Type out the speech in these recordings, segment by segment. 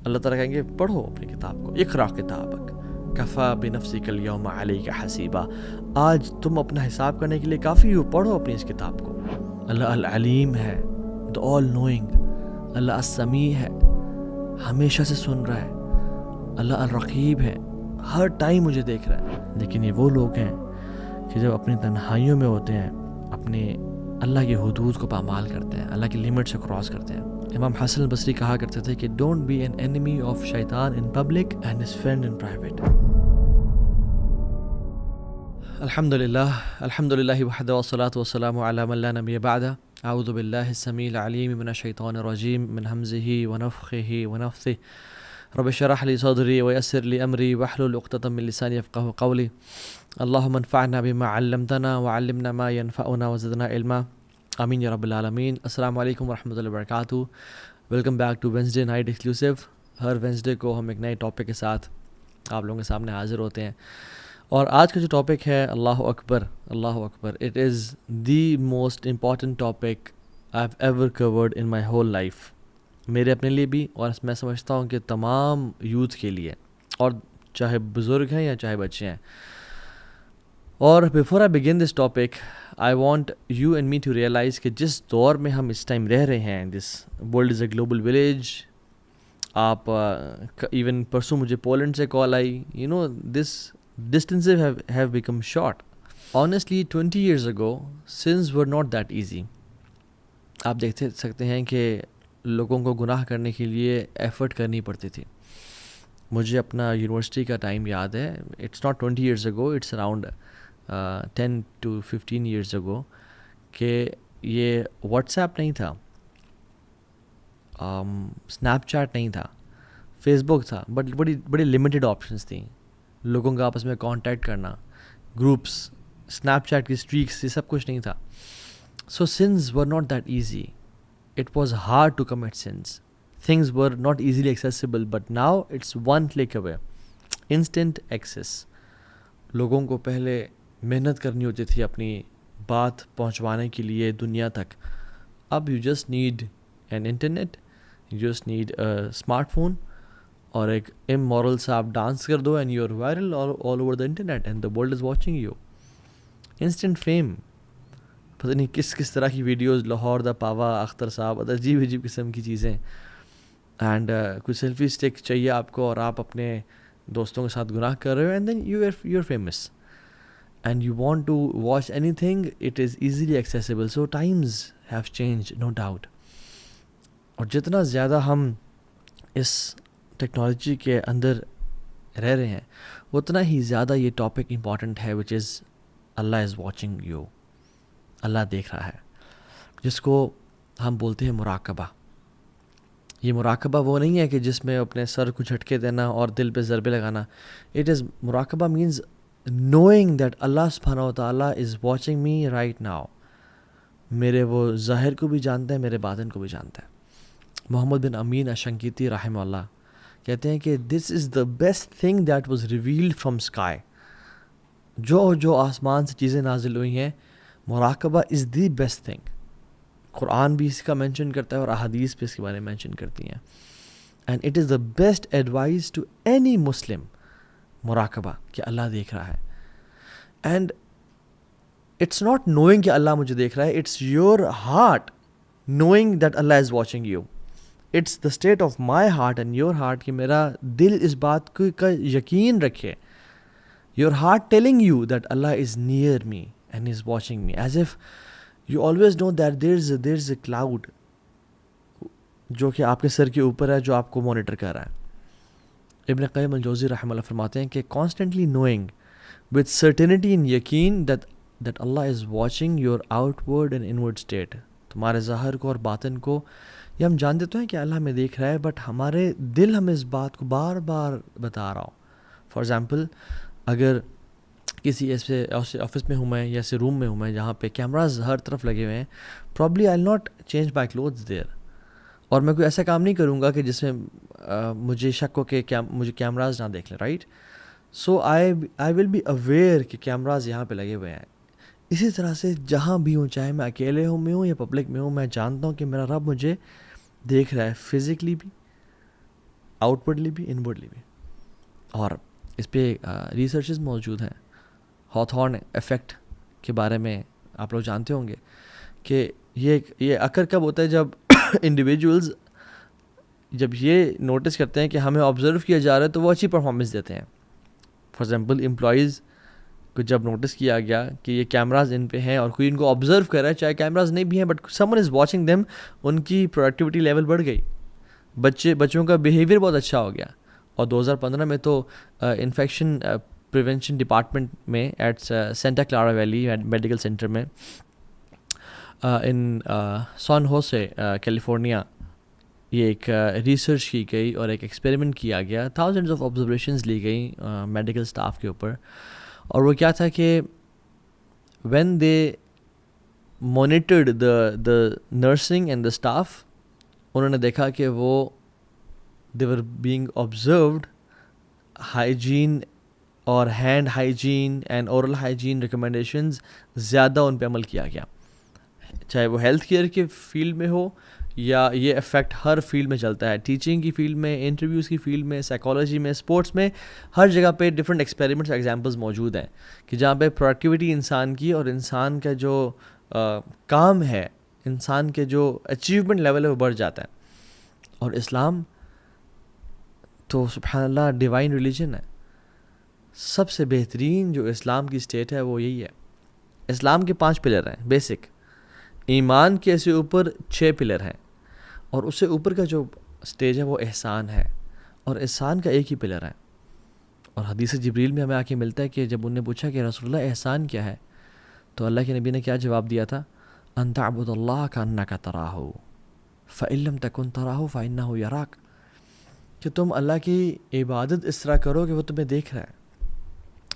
اللہ تعالیٰ کہیں گے پڑھو اپنی کتاب کو، اقرا کتابک کفا بنفسک الیوم علیک حسیبا، آج تم اپنا حساب کرنے کے لیے کافی ہو، پڑھو اپنی اس کتاب کو۔ اللہ العلیم ہے، the all knowing، اللہ السمیع ہے، ہمیشہ سے سن رہا ہے، اللہ الرقیب ہے، ہر ٹائم مجھے دیکھ رہا ہے۔ لیکن یہ وہ لوگ ہیں کہ جب اپنی تنہائیوں میں ہوتے ہیں اپنے اللہ کی حدود کو پامال کرتے ہیں، اللہ کی لمٹ سے کراس کرتے ہیں۔ امام حسن البصری کہا کرتے تھے کہ don't be an enemy of شیطان in public and his friend in private. الحمدللہ وحدہ والصلاة والسلام علی من لا نبی بعدہ، اعوذ باللہ السمیع العلیم من الشیطان الرجیم من ہمزہ ونفخہ ونفثہ، رب اشرح لی صدری ویسر لی امری واحلل عقدۃ من لسانی یفقہوا قولی، اللہم انفعنا بما علمتنا وعلمنا ما ینفعنا وزدنا علما، آمین یا رب العالمین۔ السلام علیکم ورحمۃ اللہ وبرکاتہ۔ Welcome back to Wednesday night exclusive. ہر وینسڈے کو ہم ایک نئے ٹاپک کے ساتھ آپ لوگوں کے سامنے حاضر ہوتے ہیں، اور آج کا جو ٹاپک ہے اللہ اکبر، اللہ اکبر، it is the most important topic I have ever covered in my whole life, میرے اپنے لیے بھی، اور میں سمجھتا ہوں کہ تمام یوتھ کے لیے، اور چاہے بزرگ ہیں یا چاہے بچے ہیں۔ اور before I begin this topic I want you and me to realize کہ جس دور میں ہم اس ٹائم رہ رہے ہیں، this world is a global village. آپ ایون پرسوں مجھے پولینڈ سے کال آئی، you know this distances have become short. Honestly, 20 years ago, sins were not that easy. آپ دیکھ سکتے ہیں کہ لوگوں کو گناہ کرنے کے لیے ایفرٹ کرنی پڑتی تھی۔ مجھے اپنا یونیورسٹی کا ٹائم یاد ہے، it's not 20 years ago, it's around 10 to 15 years ago، کہ یہ واٹس ایپ نہیں تھا، اسنیپ چیٹ نہیں تھا، فیس بک تھا، بٹ بڑی لمیٹڈ آپشنس تھیں لوگوں کا آپس میں کانٹیکٹ کرنا، گروپس، اسنیپ چیٹ کی اسٹریکس، یہ سب کچھ نہیں تھا۔ So sins were not that easy, it was hard to commit sins, things were not easily accessible, but now it's one click away, instant access. لوگوں کو پہلے محنت کرنی ہوتی تھی اپنی بات پہنچوانے کے لیے دنیا تک، اب you just need an internet, you just need a smart phone, اور ایک امورل سا آپ ڈانس کر دو and you are viral all over the internet and the world is watching you. Instant fame, پتہ نہیں کس طرح کی ویڈیوز، لاہور دا پاوا، اختر صاحب، عجیب قسم کی چیزیں، اینڈ کوئی سیلفی اسٹک چاہیے آپ کو، اور آپ اپنے دوستوں کے ساتھ گناہ کر رہے ہو، and then you are famous and you want to watch anything, it is easily accessible. So times have change, no doubt. اور جتنا زیادہ ہم اس ٹیکنالوجی کے اندر رہ رہے ہیں اتنا ہی زیادہ یہ ٹاپک امپورٹنٹ ہے، وچ از اللہ از واچنگ یو، اللہ دیکھ رہا ہے، جس کو ہم بولتے ہیں مراقبہ۔ یہ مراقبہ وہ نہیں ہے کہ جس میں اپنے سر کو جھٹکے دینا اور دل پہ ضربے لگانا، اٹ از مراقبہ مینز نوئنگ دیٹ اللہ سبحانہ و تعالیٰ از واچنگ می رائٹ ناؤ، میرے وہ ظاہر کو بھی جانتا ہے، میرے باطن کو بھی جانتا ہے۔ محمد بن امین اشنقیطی رحمہ اللہ کہتے ہیں کہ this is the best thing that was revealed from sky, جو آسمان سے چیزیں نازل ہوئی ہیں، مراقبہ از دی بیسٹ تھنگ۔ قرآن بھی اس کا مینشن کرتا ہے اور احادیث بھی اس کے بارے میں مینشن کرتی ہیں، and it is the best advice to any Muslim, مراقبہ کہ اللہ دیکھ رہا ہے۔ اینڈ اٹس ناٹ نوئنگ کہ اللہ مجھے دیکھ رہا ہے، it's your heart knowing that Allah is watching you, it's the state of my heart and your heart کہ میرا دل اس بات کا یقین رکھے، your heart telling you that Allah is near me and is watching me, as if you always know that there is a cloud جو کہ آپ کے سر کے اوپر ہے، جو آپ کو مانیٹر کر رہا ہے۔ ابن قیم الجوزی رحمہ اللہ فرماتے ہیں کہ کانسٹنٹلی نوئنگ وتھ سرٹینٹی ان یقین that Allah is watching your out word and inward state, تمہارے ظاہر کو اور باطن کو، یہ ہم جانتے تو ہیں کہ اللہ ہمیں دیکھ رہا ہے، بٹ ہمارے دل ہمیں اس بات کو بار بار بتا رہا ہو۔ فار ایگزامپل، اگر کسی ایسے آفس میں ہوں میں، یا ایسے روم میں ہوں میں جہاں پہ کیمراز ہر طرف لگے ہوئے ہیں، probably I will not change my clothes there, اور میں کوئی ایسا کام نہیں کروں گا کہ جس میں مجھے شک ہو کہ مجھے کیمراز نہ دیکھ لیں، right? So I will be aware کہ کیمراز یہاں پہ لگے ہوئے ہیں۔ اسی طرح سے جہاں بھی ہوں، چاہے میں اکیلے میں ہوں یا پبلک میں ہوں، میں جانتا ہوں کہ میرا رب مجھے دیکھ رہا ہے، فزیکلی بھی، آؤٹ ورڈلی بھی انورڈلی بھی. اور اس پہ ریسرچز موجود ہیں. ہاتھورن ایفیکٹ کے بارے میں آپ لوگ جانتے ہوں گے کہ یہ اکر کب ہوتا ہے جب انڈیویجولز جب یہ نوٹس کرتے ہیں کہ ہمیں آبزرو کیا جا رہا ہے تو وہ اچھی پرفارمنس دیتے ہیں. فار ایگزامپل امپلائیز کو جب نوٹس کیا گیا کہ یہ کیمراز ان پہ ہیں اور کوئی ان کو آبزرو کر رہا ہے, چاہے کیمراز نہیں بھی ہیں but someone is watching them, ان کی پروڈکٹیوٹی لیول بڑھ گئی, بچوں کا بیہیویئر بہت اچھا ہو گیا. اور 2015 میں تو انفیکشن پریونشن ڈپارٹمنٹ میں at Santa Clara Valley Medical Center میں ان سان ہوسے کیلیفورنیا یہ ایک ریسرچ کی گئی اور ایک ایکسپیریمنٹ کیا گیا. تھاؤزنڈز آف آبزرویشنز لی گئیں میڈیکل اسٹاف کے اوپر, اور وہ کیا تھا کہ when they monitored the nursing and the staff, انہوں نے دیکھا کہ وہ دے ور بینگ آبزروڈ ہائیجین اور hand hygiene and oral hygiene recommendations زیادہ ان پہ عمل کیا گیا, چاہے وہ ہیلتھ کیئر کے فیلڈ میں ہو یا یہ افیکٹ ہر فیلڈ میں چلتا ہے, ٹیچنگ کی فیلڈ میں, انٹرویوز کی فیلڈ میں, سائیکالوجی میں, اسپورٹس میں, ہر جگہ پہ ڈفرینٹ ایکسپیریمنٹس ایگزامپلز موجود ہیں کہ جہاں پہ پروڈکٹیوٹی انسان کی اور انسان کا جو کام ہے, انسان کے جو اچیومنٹ لیول ہے وہ بڑھ جاتا ہے. اور اسلام تو سبحان اللہ ڈیوائن ریلیجن ہے. سب سے بہترین جو اسلام کی اسٹیٹ ہے وہ یہی ہے. اسلام کے 5 پلر ہیں بیسک, ایمان کے سے اوپر 6 پلر ہیں, اور اس سے اوپر کا جو سٹیج ہے وہ احسان ہے, اور احسان کا ایک ہی پلر ہے. اور حدیث جبریل میں ہمیں آ کے ملتا ہے کہ جب انہوں نے پوچھا کہ رسول اللہ احسان کیا ہے, تو اللہ کے نبی نے کیا جواب دیا تھا, ان تعبد اللہ کأنک تراہ فإن لم تکن تراہ فإنہ یراک, کہ تم اللہ کی عبادت اس طرح کرو کہ وہ تمہیں دیکھ رہا ہے.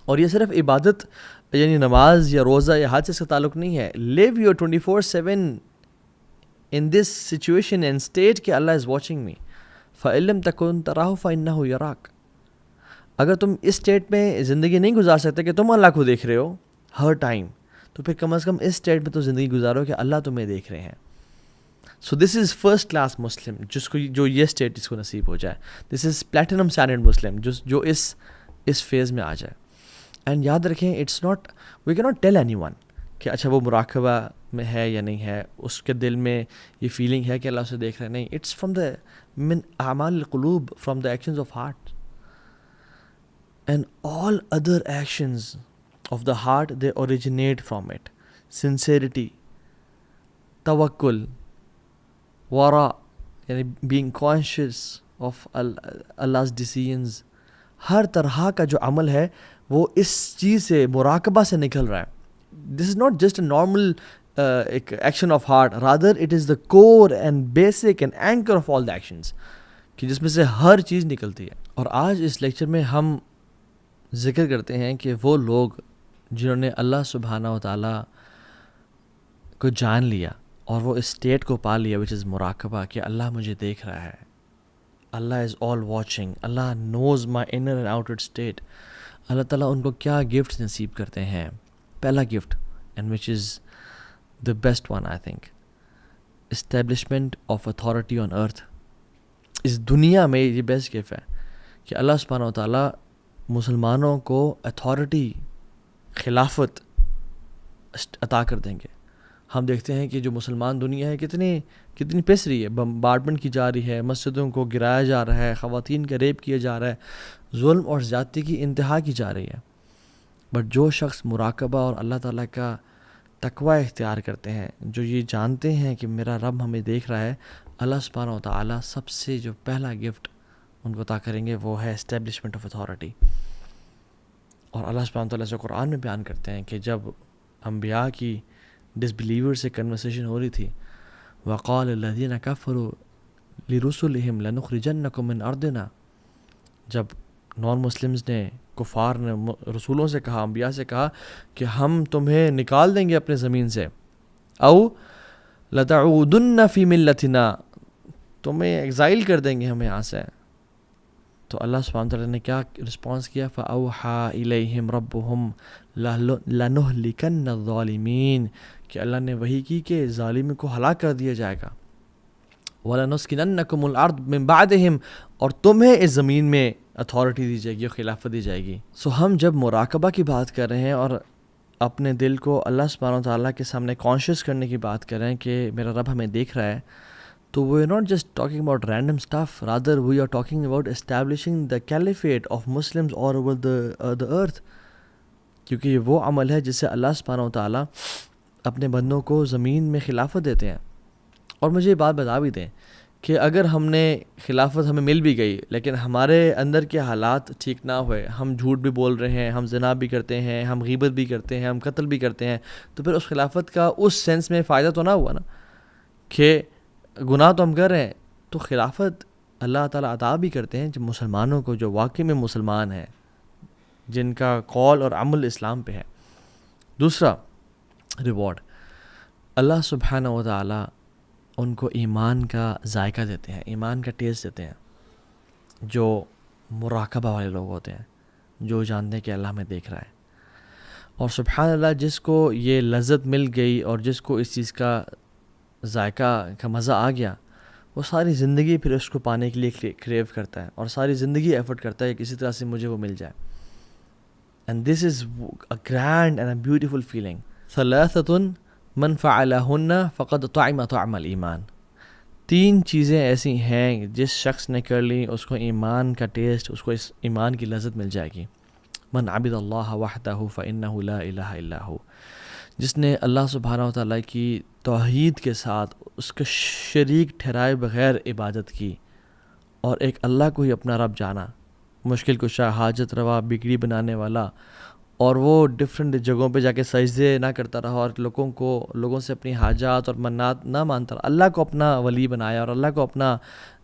اور یہ صرف عبادت یعنی نماز یا روزہ یا حج سے اس کا تعلق نہیں ہے. Live your 24/7 in this situation and state کہ اللہ از واچنگ می فإن لم تکن تراہ فإنہ یراک. اگر تم اس اسٹیٹ میں زندگی نہیں گزار سکتے کہ تم اللہ کو دیکھ رہے ہو ہر ٹائم, تو پھر کم از کم اس اسٹیٹ میں تو زندگی گزارو کہ اللہ تمہیں دیکھ رہے ہیں. سو دس از فرسٹ کلاس مسلم, جو یہ اسٹیٹ اس کو نصیب ہو جائے. دس از پلیٹینم اسٹینڈرڈ مسلم, جو اس فیز میں آ جائے. اینڈ یاد رکھیں, it's not, we can not tell anyone کہ اچھا وہ مراقبہ میں ہے یا نہیں ہے, اس کے دل میں یہ فیلنگ ہے کہ اللہ اسے دیکھ رہے ہیں. نہیں, اٹس فرام دا من اعمال القلوب, from the actions of heart. And all other actions of the heart they originate from it. Sincerity, توکل, ورا یعنی being conscious of Allah's decisions, ہر طرح کا جو عمل ہے وہ اس چیز سے, مراقبہ سے نکل رہا ہے. This is not just a normal action of heart, rather it is the core and basic and anchor of all the actions, کہ جس میں سے ہر چیز نکلتی ہے. اور آج اس لیکچر میں ہم ذکر کرتے ہیں کہ وہ لوگ جنہوں نے اللہ سبحانہ و تعالیٰ کو جان لیا اور وہ اس اسٹیٹ کو پا لیا وچ از مراقبہ, کہ اللہ مجھے دیکھ رہا ہے, اللہ از آل واچنگ, اللہ knows my inner and outer state. اللہ تعالیٰ ان کو کیا گفٹس نصیب کرتے ہیں. پہلا gift, and which is the best one I think, establishment of authority on earth. اس دنیا میں یہ بیسٹ گفٹ ہے کہ اللہ سبحانہ و تعالیٰ مسلمانوں کو اتھارٹی, خلافت عطا کر دیں گے. ہم دیکھتے ہیں کہ جو مسلمان دنیا ہے کتنی پس رہی ہے, بمبارڈمنٹ کی جا رہی ہے, مسجدوں کو گرایا جا رہا ہے, خواتین کا ریپ کیا جا رہا ہے, ظلم اور زیادتی کی انتہا کی جا رہی ہے. بٹ جو شخص مراقبہ اور اللہ تعالیٰ کا تقوی اختیار کرتے ہیں, جو یہ جانتے ہیں کہ میرا رب ہمیں دیکھ رہا ہے, اللہ سبحانہ و تعالیٰ سب سے جو پہلا گفٹ ان کو عطا کریں گے وہ ہے اسٹیبلشمنٹ آف اتھارٹی. اور اللہ سبحانہ و تعالیٰ سے قرآن میں بیان کرتے ہیں کہ جب انبیاء کی ڈس بلیور سے کنورسیشن ہو رہی تھی, وقال الذین کفروا لرسلہم لنخرجنکم من ارضنا, جب نان مسلمز نے, کفار نے رسولوں سے کہا, انبیاء سے کہا کہ ہم تمہیں نکال دیں گے اپنے زمین سے, او لتعودن فی ملتنا, تمہیں ایگزائل کر دیں گے ہم یہاں سے. تو اللہ سبحانہ تعالیٰ نے کیا رسپانس کیا, فَأَوْحَى إِلَيْهِمْ رَبُّهُمْ لَنُهْلِكَنَّ الظَّالِمِينَ, کہ اللہ نے وحی کی کہ ظالم کو ہلاک کر دیا جائے گا. وَلَنُسْكِنَنَّكُمُ الْأَرْضَ مِن بَعْدِهِمْ، اور تمہیں اس زمین میں اتھارٹی دی جائے گی اور خلافت دی جائے گی. سو ہم جب مراقبہ کی بات کر رہے ہیں اور اپنے دل کو اللہ سبحانہ وتعالیٰ کے سامنے کانشیس کرنے کی بات کر رہے ہیں کہ میرا رب ہمیں دیکھ رہا ہے، تو we are not just talking about random stuff, rather we are talking about establishing the caliphate of Muslims all over the earth. کیونکہ یہ وہ عمل ہے جس سے اللہ سبحانہ وتعالیٰ اپنے بندوں کو زمین میں خلافت دیتے ہیں. اور مجھے یہ بات بتا بھی دیں کہ اگر ہم نے خلافت ہمیں مل بھی گئی لیکن ہمارے اندر کے حالات ٹھیک نہ ہوئے، ہم جھوٹ بھی بول رہے ہیں، ہم زنا بھی کرتے ہیں، ہم غیبت بھی کرتے ہیں، ہم قتل بھی کرتے ہیں، تو پھر اس خلافت کا اس سینس میں فائدہ تو نہ ہوا نا کہ گناہ تو ہم کر رہے ہیں. تو خلافت اللہ تعالیٰ عطا بھی کرتے ہیں جب مسلمانوں کو جو واقعی میں مسلمان ہیں، جن کا قول اور عمل اسلام پہ ہے. دوسرا ریوارڈ، اللہ سبحانہ و تعالیٰ ان کو ایمان کا ذائقہ دیتے ہیں، ایمان کا ٹیسٹ دیتے ہیں. جو مراقبہ والے لوگ ہوتے ہیں، جو جانتے ہیں کہ اللہ ہمیں دیکھ رہا ہے. اور سبحان اللہ، جس کو یہ لذت مل گئی اور جس کو اس چیز کا ذائقہ کا مزہ آ گیا، وہ ساری زندگی پھر اس کو پانے کے لیے کریو کرتا ہے اور ساری زندگی ایفرٹ کرتا ہے کہ کسی طرح سے مجھے وہ مل جائے. And this is a grand and a beautiful feeling. ثلاثۃ من فعلہن فقد طعم طعم الایمان. 3 چیزیں ایسی ہیں جس شخص نے کر لی اس کو ایمان کا ٹیسٹ، اس کو اس ایمان کی لذت مل جائے گی. من عبد اللہ وحدہ فإنہ لا الہ الا ہو. جس نے اللہ سبحانہ وتعالیٰ کی توحید کے ساتھ اس کا شریک ٹھہرائے بغیر عبادت کی اور ایک اللہ کو ہی اپنا رب جانا، مشکل کشا، حاجت روا، بگڑی بنانے والا، اور وہ ڈفرینٹ جگہوں پہ جا کے سجدے نہ کرتا رہا اور لوگوں سے اپنی حاجات اور منات نہ مانتا رہا، اللہ کو اپنا ولی بنایا اور اللہ کو اپنا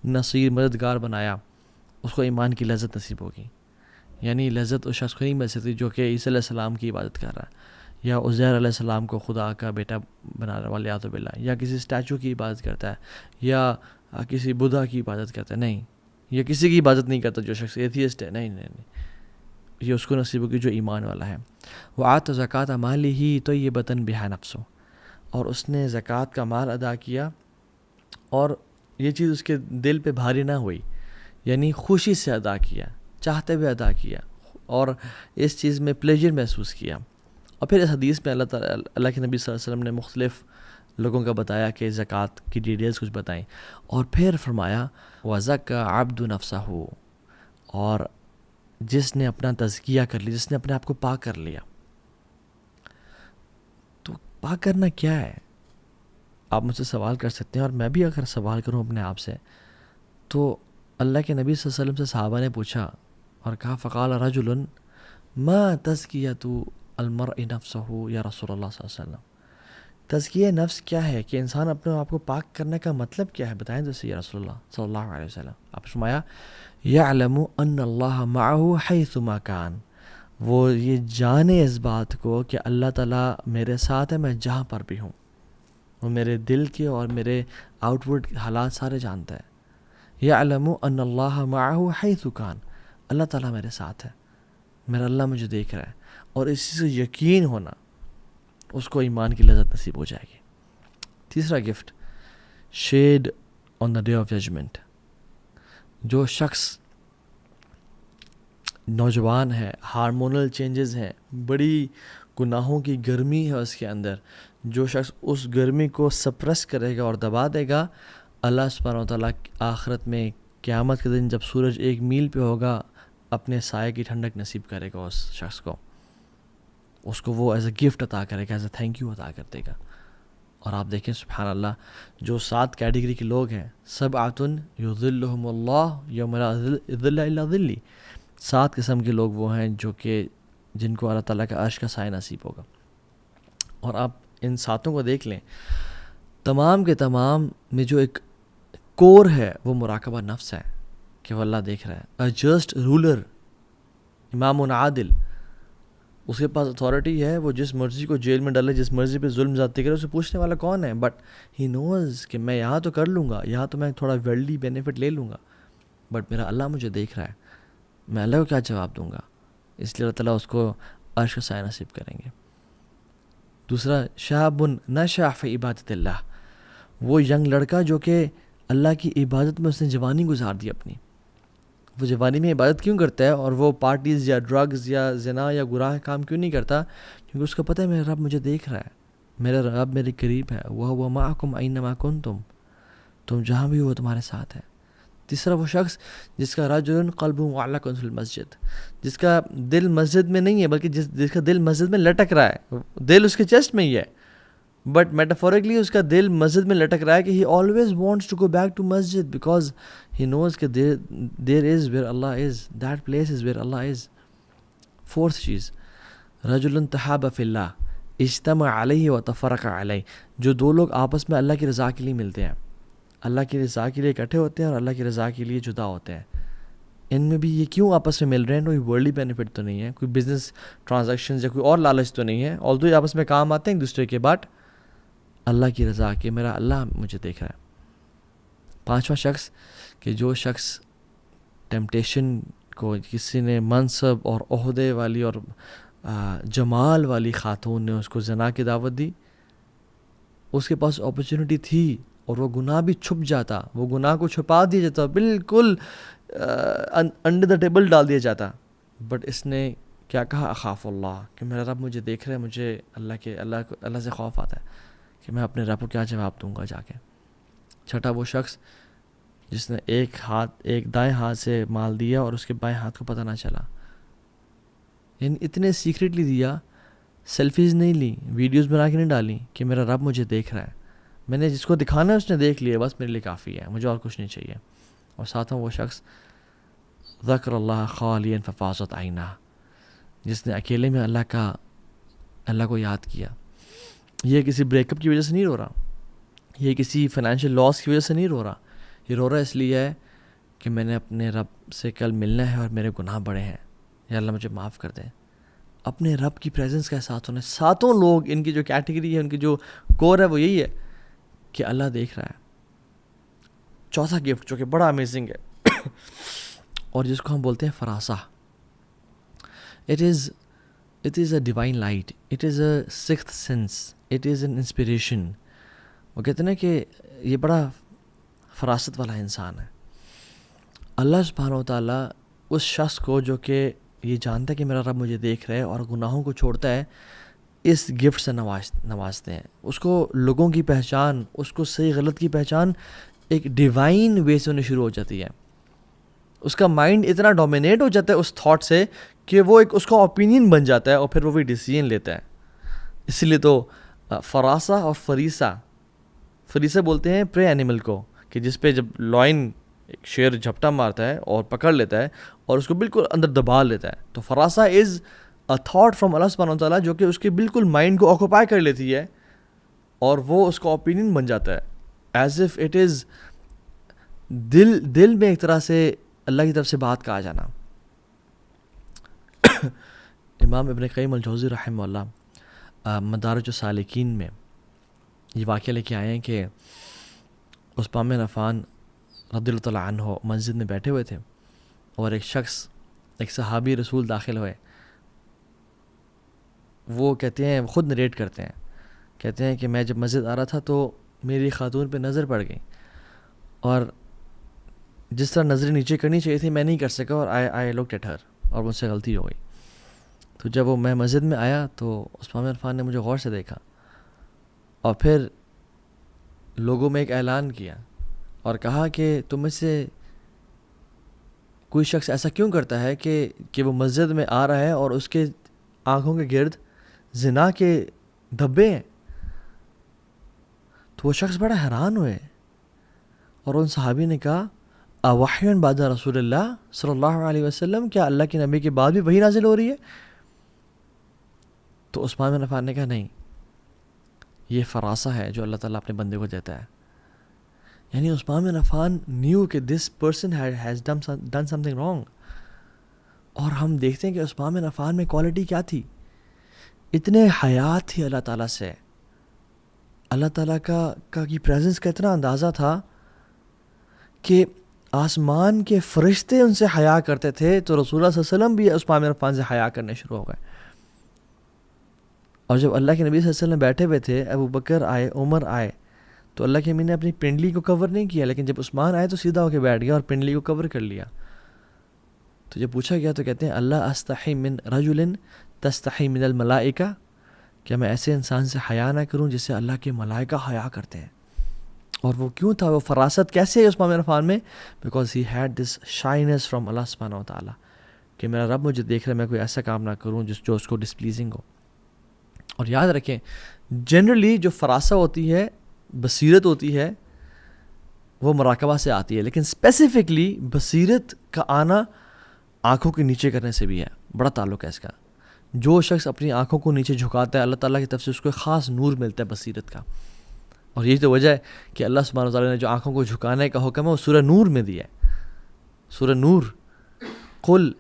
نصیر مددگار بنایا، اس کو ایمان کی لذت نصیب ہوگی. یعنی لذت اس شخص کو نہیں مل سکتی جو کہ عیسیٰ علیہ السلام کی عبادت کر رہا ہے، یا عزیر علیہ السلام کو خدا کا بیٹا بنانے والیاذ باللہ، یا کسی اسٹیچو کی عبادت کرتا ہے، یا کسی بدھا کی عبادت کرتا ہے. نہیں، یا کسی کی عبادت نہیں کرتا جو شخص ایتھیسٹ ہے. نہیں، یہ اس کو نصیب ہوگی جو ایمان والا ہے. وآت زکوٰۃ مالہ طیبۃ بہا نفسہ، اور اس نے زکوٰۃ کا مال ادا کیا اور یہ چیز اس کے دل پہ بھاری نہ ہوئی، یعنی خوشی سے ادا کیا، چاہتے ہوئے ادا کیا اور اس چیز میں پلیجر محسوس کیا. اور پھر اس حدیث میں اللہ کے نبی صلی اللہ علیہ وسلم نے مختلف لوگوں کا بتایا کہ زکوٰۃ کی ڈیٹیلز کچھ بتائیں، اور پھر فرمایا وَزَكَّى عَبْدُ نَفْسَهُ، اور جس نے اپنا تزکیہ کر لیا، جس نے اپنے آپ کو پاک کر لیا. تو پاک کرنا کیا ہے؟ آپ مجھ سے سوال کر سکتے ہیں، اور میں بھی اگر سوال کروں اپنے آپ سے، تو اللہ کے نبی صلی اللہ علیہ وسلم سے صحابہ نے پوچھا اور کہا فقال رجل ما تزکیۃ المرء نفسہ یا رسول اللہ صلی اللہ علیہ وسلم. تزکیہ نفس کیا ہے؟ کہ انسان اپنے آپ کو پاک کرنے کا مطلب کیا ہے؟ بتائیں تو صحیح یا رسول اللہ صلی اللہ علیہ وسلم. آپ نے فرمایا یعلم ان اللہ معہ حیث ما کان. وہ یہ جانے اس بات کو کہ اللہ تعالیٰ میرے ساتھ ہے، میں جہاں پر بھی ہوں. وہ میرے دل کے اور میرے آؤٹ ورڈ حالات سارے جانتا ہے. یعلم ان اللہ معہ حیث کان، اللہ تعالیٰ میرے ساتھ ہے، میرا اللہ مجھے دیکھ رہا ہے. اور اسی سے یقین ہونا، اس کو ایمان کی لذت نصیب ہو جائے گی. تیسرا gift, shade on the day of judgment. جو شخص نوجوان ہے، ہارمونل چینجز ہیں، بڑی گناہوں کی گرمی ہے اس کے اندر، جو شخص اس گرمی کو سپریس کرے گا اور دبا دے گا، اللہ سبحانہ و تعالیٰ آخرت میں قیامت کے دن جب سورج 1 میل پہ ہوگا، اپنے سائے کی ٹھنڈک نصیب کرے گا اس شخص کو. اس کو وہ ایز اے گفٹ عطا کرے گا، ایز اے تھینک یو عطا کر دے گا. اور آپ دیکھیں سبحان اللہ، جو 7 کیٹیگری کے لوگ ہیں، سبعۃ یظلھم اللہ یوم لا ظل الا ظلہ. 7 قسم کے لوگ وہ ہیں جو کہ جن کو اللہ تعالیٰ کا عرش کا سایہ نصیب ہوگا. اور آپ ان 7 کو دیکھ لیں، تمام کے تمام میں جو ایک کور ہے وہ مراقبہ نفس ہے کہ وہ اللہ دیکھ رہا ہے. اے جسٹ رولر، امام عادل، اس کے پاس اتھارٹی ہے، وہ جس مرضی کو جیل میں ڈالے، جس مرضی پہ ظلم زیادتی کرے، اسے پوچھنے والا کون ہے؟ بٹ ہی نوز کہ میں یہاں تو کر لوں گا، یہاں تو میں تھوڑا ورلڈلی بینیفٹ لے لوں گا، بٹ میرا اللہ مجھے دیکھ رہا ہے، میں اللہ کو کیا جواب دوں گا؟ اس لیے اللہ تعالیٰ اس کو عرش کا سایہ نصیب کریں گے. دوسرا، شاب نشأ فی عبادت اللہ، وہ ینگ لڑکا جو کہ اللہ کی عبادت میں اس نے جوانی گزار دی اپنی. وہ جوانی میں عبادت کیوں کرتا ہے اور وہ پارٹیز یا ڈرگز یا زنا یا گناہ کام کیوں نہیں کرتا؟ کیونکہ اس کو پتہ ہے میرا رب مجھے دیکھ رہا ہے, میرا رب میرے قریب ہے. وَهُوَ مَعَكُمْ أَيْنَمَا كُنْتُمْ, تم جہاں بھی ہو تمہارے ساتھ ہے. تیسرا وہ شخص جس کا رجل قلبہ معلق فی المسجد, جس کا دل مسجد میں نہیں ہے بلکہ جس کا دل مسجد میں لٹک رہا ہے. دل اس کے چیسٹ میں ہی ہے بٹ میٹافورکلی اس کا دل مسجد میں لٹک رہا ہے کہ he always wants to go back to مسجد بیکاز ہی نوز کہ دیر از ویئر اللہ is, that place is where اللہ از. فورتھ چیز, رجل تحاب فی اللہ اجتمع علیہ و تفرق علیہ, جو دو لوگ آپس میں اللہ کی رضا کے لیے ملتے ہیں, اللہ کی رضا کے لیے اکٹھے ہوتے ہیں اور اللہ کی رضا کے لیے جدا ہوتے ہیں. ان میں بھی یہ کیوں آپس میں مل رہے ہیں؟ کوئی ورلڈلی بینیفٹ تو نہیں ہے, کوئی بزنس ٹرانزیکشنز یا کوئی اور لالچ تو نہیں ہے, آلدو یہ آپس میں کام آتے ہیں ایک دوسرے کے, بٹ اللہ کی رضا کہ میرا اللہ مجھے دیکھ رہا ہے. پانچواں شخص کہ جو شخص ٹیمپٹیشن کو, کسی نے منصب اور عہدے والی اور جمال والی خاتون نے اس کو زنا کی دعوت دی, اس کے پاس اپرچونٹی تھی اور وہ گناہ بھی چھپ جاتا, وہ گناہ کو چھپا دیا جاتا, بالکل انڈر دا ٹیبل ڈال دیا جاتا, بٹ اس نے کیا کہا؟ اخاف اللہ, کہ میرا رب مجھے دیکھ رہا ہے, مجھے اللہ سے خوف آتا ہے کہ میں اپنے رب کو کیا جواب دوں گا جا کے. چھٹا وہ شخص جس نے ایک دائیں ہاتھ سے مال دیا اور اس کے بائیں ہاتھ کو پتہ نہ چلا, یعنی اتنے سیکریٹلی دیا, سیلفیز نہیں لی, ویڈیوز بنا کے نہیں ڈالی کہ میرا رب مجھے دیکھ رہا ہے, میں نے جس کو دکھانا ہے اس نے دیکھ لیا, بس میرے لیے کافی ہے, مجھے اور کچھ نہیں چاہیے. اور ساتھ وہ شخص ذکر اللہ خالیا ففاضت عینہ, جس نے اکیلے میں اللہ کو یاد کیا. یہ کسی بریک اپ کی وجہ سے نہیں رو رہا, یہ کسی فائنینشیل لاس کی وجہ سے نہیں رو رہا, یہ رو رہا اس لیے ہے کہ میں نے اپنے رب سے کل ملنا ہے اور میرے گناہ بڑے ہیں, یا اللہ مجھے معاف کر دیں. اپنے رب کی پریزنس کے ساتھ ہونے. ساتوں لوگ ان کی جو کیٹیگری ہے, ان کی جو کور ہے وہ یہی ہے کہ اللہ دیکھ رہا ہے. چوتھا گفٹ جو کہ بڑا امیزنگ ہے اور جس کو ہم بولتے ہیں فراسہ. It is a divine light, it is a sixth sense, it is an inspiration. وہ کہتے ہیں کہ یہ بڑا فراست والا انسان ہے. اللہ سبحانہ و تعالیٰ اس شخص کو جو کہ یہ جانتا ہے کہ میرا رب مجھے دیکھ رہا ہے اور گناہوں کو چھوڑتا ہے, اس گفٹ سے نوازتے ہیں. اس کو لوگوں کی پہچان, اس کو صحیح غلط کی پہچان ایک ڈیوائن وے سے ہونے شروع ہو جاتی ہے. اس کا مائنڈ اتنا ڈومینیٹ ہو جاتا ہے اس تھاٹ سے کہ وہ ایک اس کا اوپینین بن جاتا ہے اور پھر وہ بھی ڈیسیژن لیتا ہے. اسی لیے تو فراسہ اور فریسہ بولتے ہیں پرے اینیمل کو, کہ جس پہ جب لائن ایک شیر جھپٹا مارتا ہے اور پکڑ لیتا ہے اور اس کو بالکل اندر دبا لیتا ہے, تو فراسہ از اے تھاٹ فرام اللہ سبحانہ وتعالیٰ جو کہ اس کے بالکل مائنڈ کو آکوپائی کر لیتی ہے اور وہ اس کا اوپینین بن جاتا ہے, ایز اف اٹ از دل میں ایک طرح سے اللہ کی طرف سے بات کا آ جانا. امام ابن قیم الجوزی رحمہ اللہ مدارج السالکین میں یہ واقعہ لے کے آئے ہیں کہ عثمان بن عفان رضی اللہ تعالیٰ عنہ مسجد میں بیٹھے ہوئے تھے اور ایک صحابی رسول داخل ہوئے. وہ کہتے ہیں, خود نریٹ کرتے ہیں, کہتے ہیں کہ میں جب مسجد آ رہا تھا تو میری خاتون پہ نظر پڑ گئی اور جس طرح نظریں نیچے کرنی چاہیے تھی میں نہیں کر سکا اور آئی لکڈ ایٹ ہر, اور مجھ سے غلطی ہو گئی. تو جب وہ میں مسجد میں آیا تو عثمان بن عفان نے مجھے غور سے دیکھا اور پھر لوگوں میں ایک اعلان کیا اور کہا کہ تم میں سے کوئی شخص ایسا کیوں کرتا ہے کہ وہ مسجد میں آ رہا ہے اور اس کے آنکھوں کے گرد زنا کے دھبے ہیں. تو وہ شخص بڑا حیران ہوئے اور ان صحابی نے کہا اوحی بعد رسول اللہ صلی اللہ علیہ وسلم, کیا اللہ کے نبی کے بعد بھی وہی نازل ہو رہی ہے؟ تو عثمان بن عفان نے کہا نہیں, یہ فراسہ ہے جو اللہ تعالیٰ اپنے بندے کو دیتا ہے. یعنی عثمان بن عفان نیو کہ this person has done some thing wrong. اور ہم دیکھتے ہیں کہ عثمان بن عفان میں کوالٹی کیا تھی, اتنے حیات تھی اللہ تعالیٰ سے, اللہ تعالیٰ کا کی پریزنس کا اتنا اندازہ تھا کہ آسمان کے فرشتے ان سے حیا کرتے تھے, تو رسول اللہ صلی اللہ علیہ وسلم بھی عثمان بن عفان سے حیا کرنے شروع ہو گئے. اور جب اللہ کے نبی صلی اللہ علیہ وسلم بیٹھے ہوئے تھے, ابو بکر آئے, عمر آئے, تو اللہ کے امین نے اپنی پنڈلی کو کور نہیں کیا, لیکن جب عثمان آئے تو سیدھا ہو کے بیٹھ گیا اور پنڈلی کو کور کر لیا. تو جب پوچھا گیا تو کہتے ہیں اللہ استحی من رجل تستحی من الملائکہ, کیا میں ایسے انسان سے حیا نہ کروں جس سے اللہ کے ملائکہ حیا کرتے ہیں. اور وہ کیوں تھا, وہ فراست کیسے ہے عثمان بن عفان میں؟ Because he had this shines from اللہ سبحانہ و تعالیٰ, کہ میرا رب مجھے دیکھ رہا ہے, میں کوئی ایسا کام نہ کروں جو اس کو ڈسپلیزنگ ہو. اور یاد رکھیں جنرلی جو فراسہ ہوتی ہے, بصیرت ہوتی ہے, وہ مراقبہ سے آتی ہے, لیکن اسپیسیفکلی بصیرت کا آنا آنکھوں کے نیچے کرنے سے بھی ہے, بڑا تعلق ہے اس کا. جو شخص اپنی آنکھوں کو نیچے جھکاتا ہے اللہ تعالیٰ کی طرف سے اس کو ایک خاص نور ملتا ہے بصیرت کا. اور یہی تو وجہ ہے کہ اللہ سبحانہ و تعالیٰ نے جو آنکھوں کو جھکانے کا حکم ہے وہ سورہ نور میں دیا ہے. سورہ نور, قل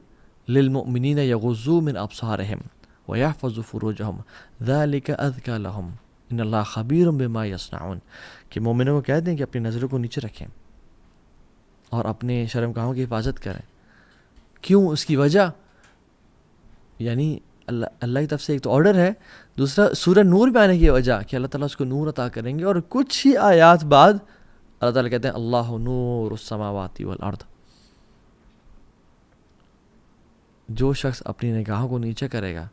للمؤمنین یغضوا من ابصارہم ویحفظوا فروجہم ذلک ازکی لہم ان اللہ خبیر بما یصنعون, کہ مومنوں کو کہہ دیں کہ اپنی نظروں کو نیچے رکھیں اور اپنے شرمگاہوں کی حفاظت کریں. کیوں؟ اس کی وجہ یعنی اللہ کی طرف سے ایک تو آرڈر ہے, دوسرا سورہ نور میں آنے کی وجہ کہ اللہ تعالیٰ اس کو نور عطا کریں گے. اور کچھ ہی آیات بعد اللہ تعالیٰ کہتے ہیں اللہ نور السماوات والارض. جو شخص اپنی نگاہوں کو نیچے کرے گا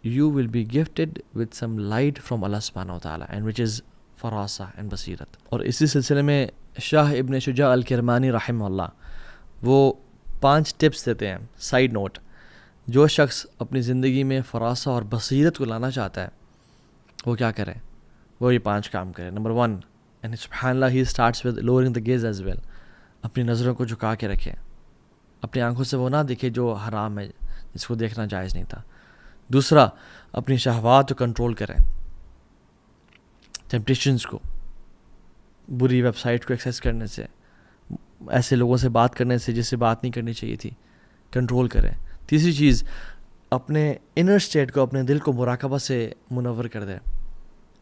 you will be gifted with some light from Allah subhanahu wa ta'ala and which is فراسہ and بصیرت. اور اسی سلسلے میں شاہ ابن شجاع الکرمانی رحمہ اللہ وہ 5 ٹپس دیتے ہیں. سائیڈ نوٹ, جو شخص اپنی زندگی میں فراسہ اور بصیرت کو لانا چاہتا ہے وہ کیا کرے, وہ یہ 5 کام کرے. نمبر 1, and سبحان اللہ he starts with lowering the gaze as well. اپنی نظروں کو جھکا کے رکھے, اپنی آنکھوں سے وہ نہ دیکھے جو حرام ہے, جس کو دیکھنا جائز نہیں تھا. دوسرا, اپنی شہوات کو کنٹرول کریں, ٹیمپٹیشنز کو, بری ویب سائٹ کو ایکسیس کرنے سے, ایسے لوگوں سے بات کرنے سے جس سے بات نہیں کرنی چاہیے تھی, کنٹرول کریں. تیسری چیز, اپنے انر اسٹیٹ کو, اپنے دل کو مراقبہ سے منور کر دیں,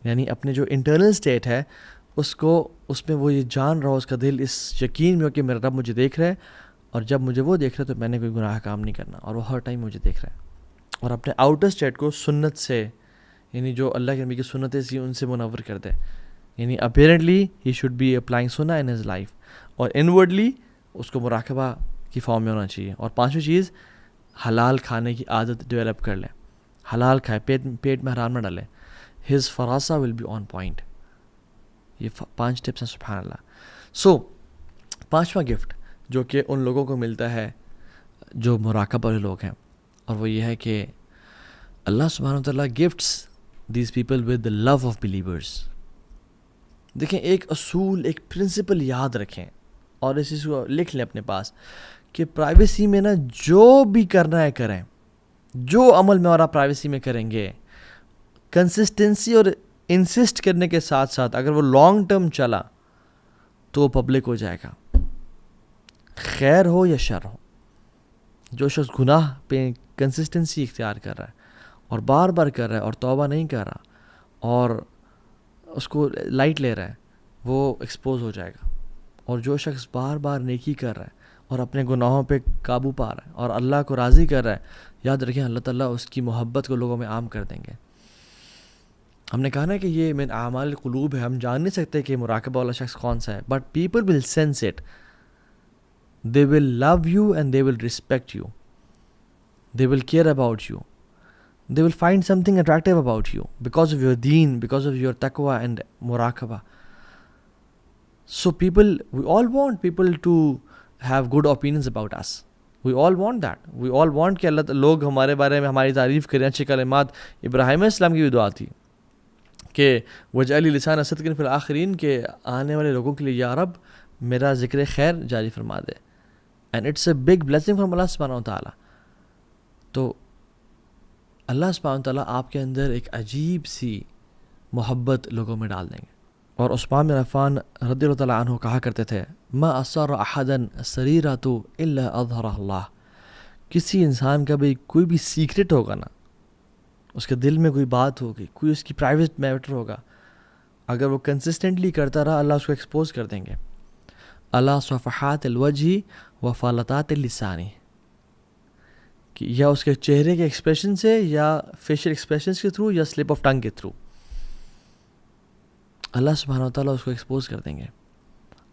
یعنی اپنے جو انٹرنل اسٹیٹ ہے اس کو, اس میں وہ یہ جان رہا ہو, اس کا دل اس یقین میں ہو کہ میرا رب مجھے دیکھ رہا ہے, اور جب مجھے وہ دیکھ رہا ہے تو میں نے کوئی گناہ کام نہیں کرنا, اور وہ ہر ٹائم مجھے دیکھ رہا ہے. اور اپنے آؤٹر اسٹیٹ کو سنت سے, یعنی جو اللہ کے نبی کی سنتیں سی ان سے منور کر دے, یعنی apparently he should be applying سنہ ان ہز لائف, اور انورڈلی اس کو مراقبہ کی فارم میں ہونا چاہیے. اور 5ویں چیز, حلال کھانے کی عادت ڈیولپ کر لیں, حلال کھائے, پیٹ میں حرام نہ ڈالیں. ہز فراسہ ول بی آن پوائنٹ. یہ 5 ٹپس ہیں سبحان اللہ. سو 5واں گفٹ جو کہ ان لوگوں کو ملتا ہے جو مراقبہ والے لوگ ہیں, اور وہ یہ ہے کہ اللہ سبحانہ وتعالیٰ gifts these people with the love of believers. دیکھیں ایک اصول, ایک پرنسپل یاد رکھیں اور اس چیز کو لکھ لیں اپنے پاس کہ پرائیویسی میں نا جو بھی کرنا ہے کریں, جو عمل میں اور آپ پرائیویسی میں کریں گے, کنسسٹنسی اور انسسٹ کرنے کے ساتھ ساتھ اگر وہ لانگ ٹرم چلا تو وہ پبلک ہو جائے گا, خیر ہو یا شر ہو. جو شخص گناہ پہ کنسسٹنسی اختیار کر رہا ہے اور بار بار کر رہا ہے اور توبہ نہیں کر رہا اور اس کو لائٹ لے رہا ہے, وہ ایکسپوز ہو جائے گا. اور جو شخص بار بار نیکی کر رہا ہے اور اپنے گناہوں پہ قابو پا رہا ہے اور اللہ کو راضی کر رہا ہے, یاد رکھیں اللہ تعالیٰ اس کی محبت کو لوگوں میں عام کر دیں گے. ہم نے کہا نا کہ یہ من اعمال القلوب ہے, ہم جان نہیں سکتے کہ مراقبہ والا شخص کون سا ہے, but people will sense it. They will love you and they will respect you. They will care about you. They will find something attractive about you because of your deen, because of your taqwa and muraqabah. So we all want people to have good opinions about us. We all want that. We all want کہ اللہ لوگ ہمارے بارے میں ہماری تعریف کریں, اچھے کلمات. ابراہیم علیہ السلام کی بھی دعا تھی کہ وجعل لسان صدق فی الآخرین, کہ آنے والے لوگوں کے لیے یا رب میرا ذکر خیر جاری فرما دے. And it's a big blessing from Allah subhanahu wa ta'ala. تو اللہ سبحانہ وتعالیٰ آپ کے اندر ایک عجیب سی محبت لوگوں میں ڈال دیں گے. اور عثمان بن عفان رضی اللہ تعالیٰ عنہ کہا کرتے تھے ما اسر احدا سریرۃ الا اظہرہ اللہ. کسی انسان کا بھی کوئی بھی سیکرٹ ہوگا نا, اس کے دل میں کوئی بات ہوگی, کوئی اس کی پرائیویٹ میٹر ہوگا, اگر وہ کنسسٹنٹلی کرتا رہا اللہ اس کو ایکسپوز کر دیں گے. اللہ صفحات الوجہ و فالتات اللسانی, کہ یا اس کے چہرے کے ایکسپریشن سے یا فیشل ایکسپریشنز کے تھرو یا سلپ آف ٹنگ کے تھرو. اللہ سبحانہ و تعالیٰ اس کو ایکسپوز کر دیں گے.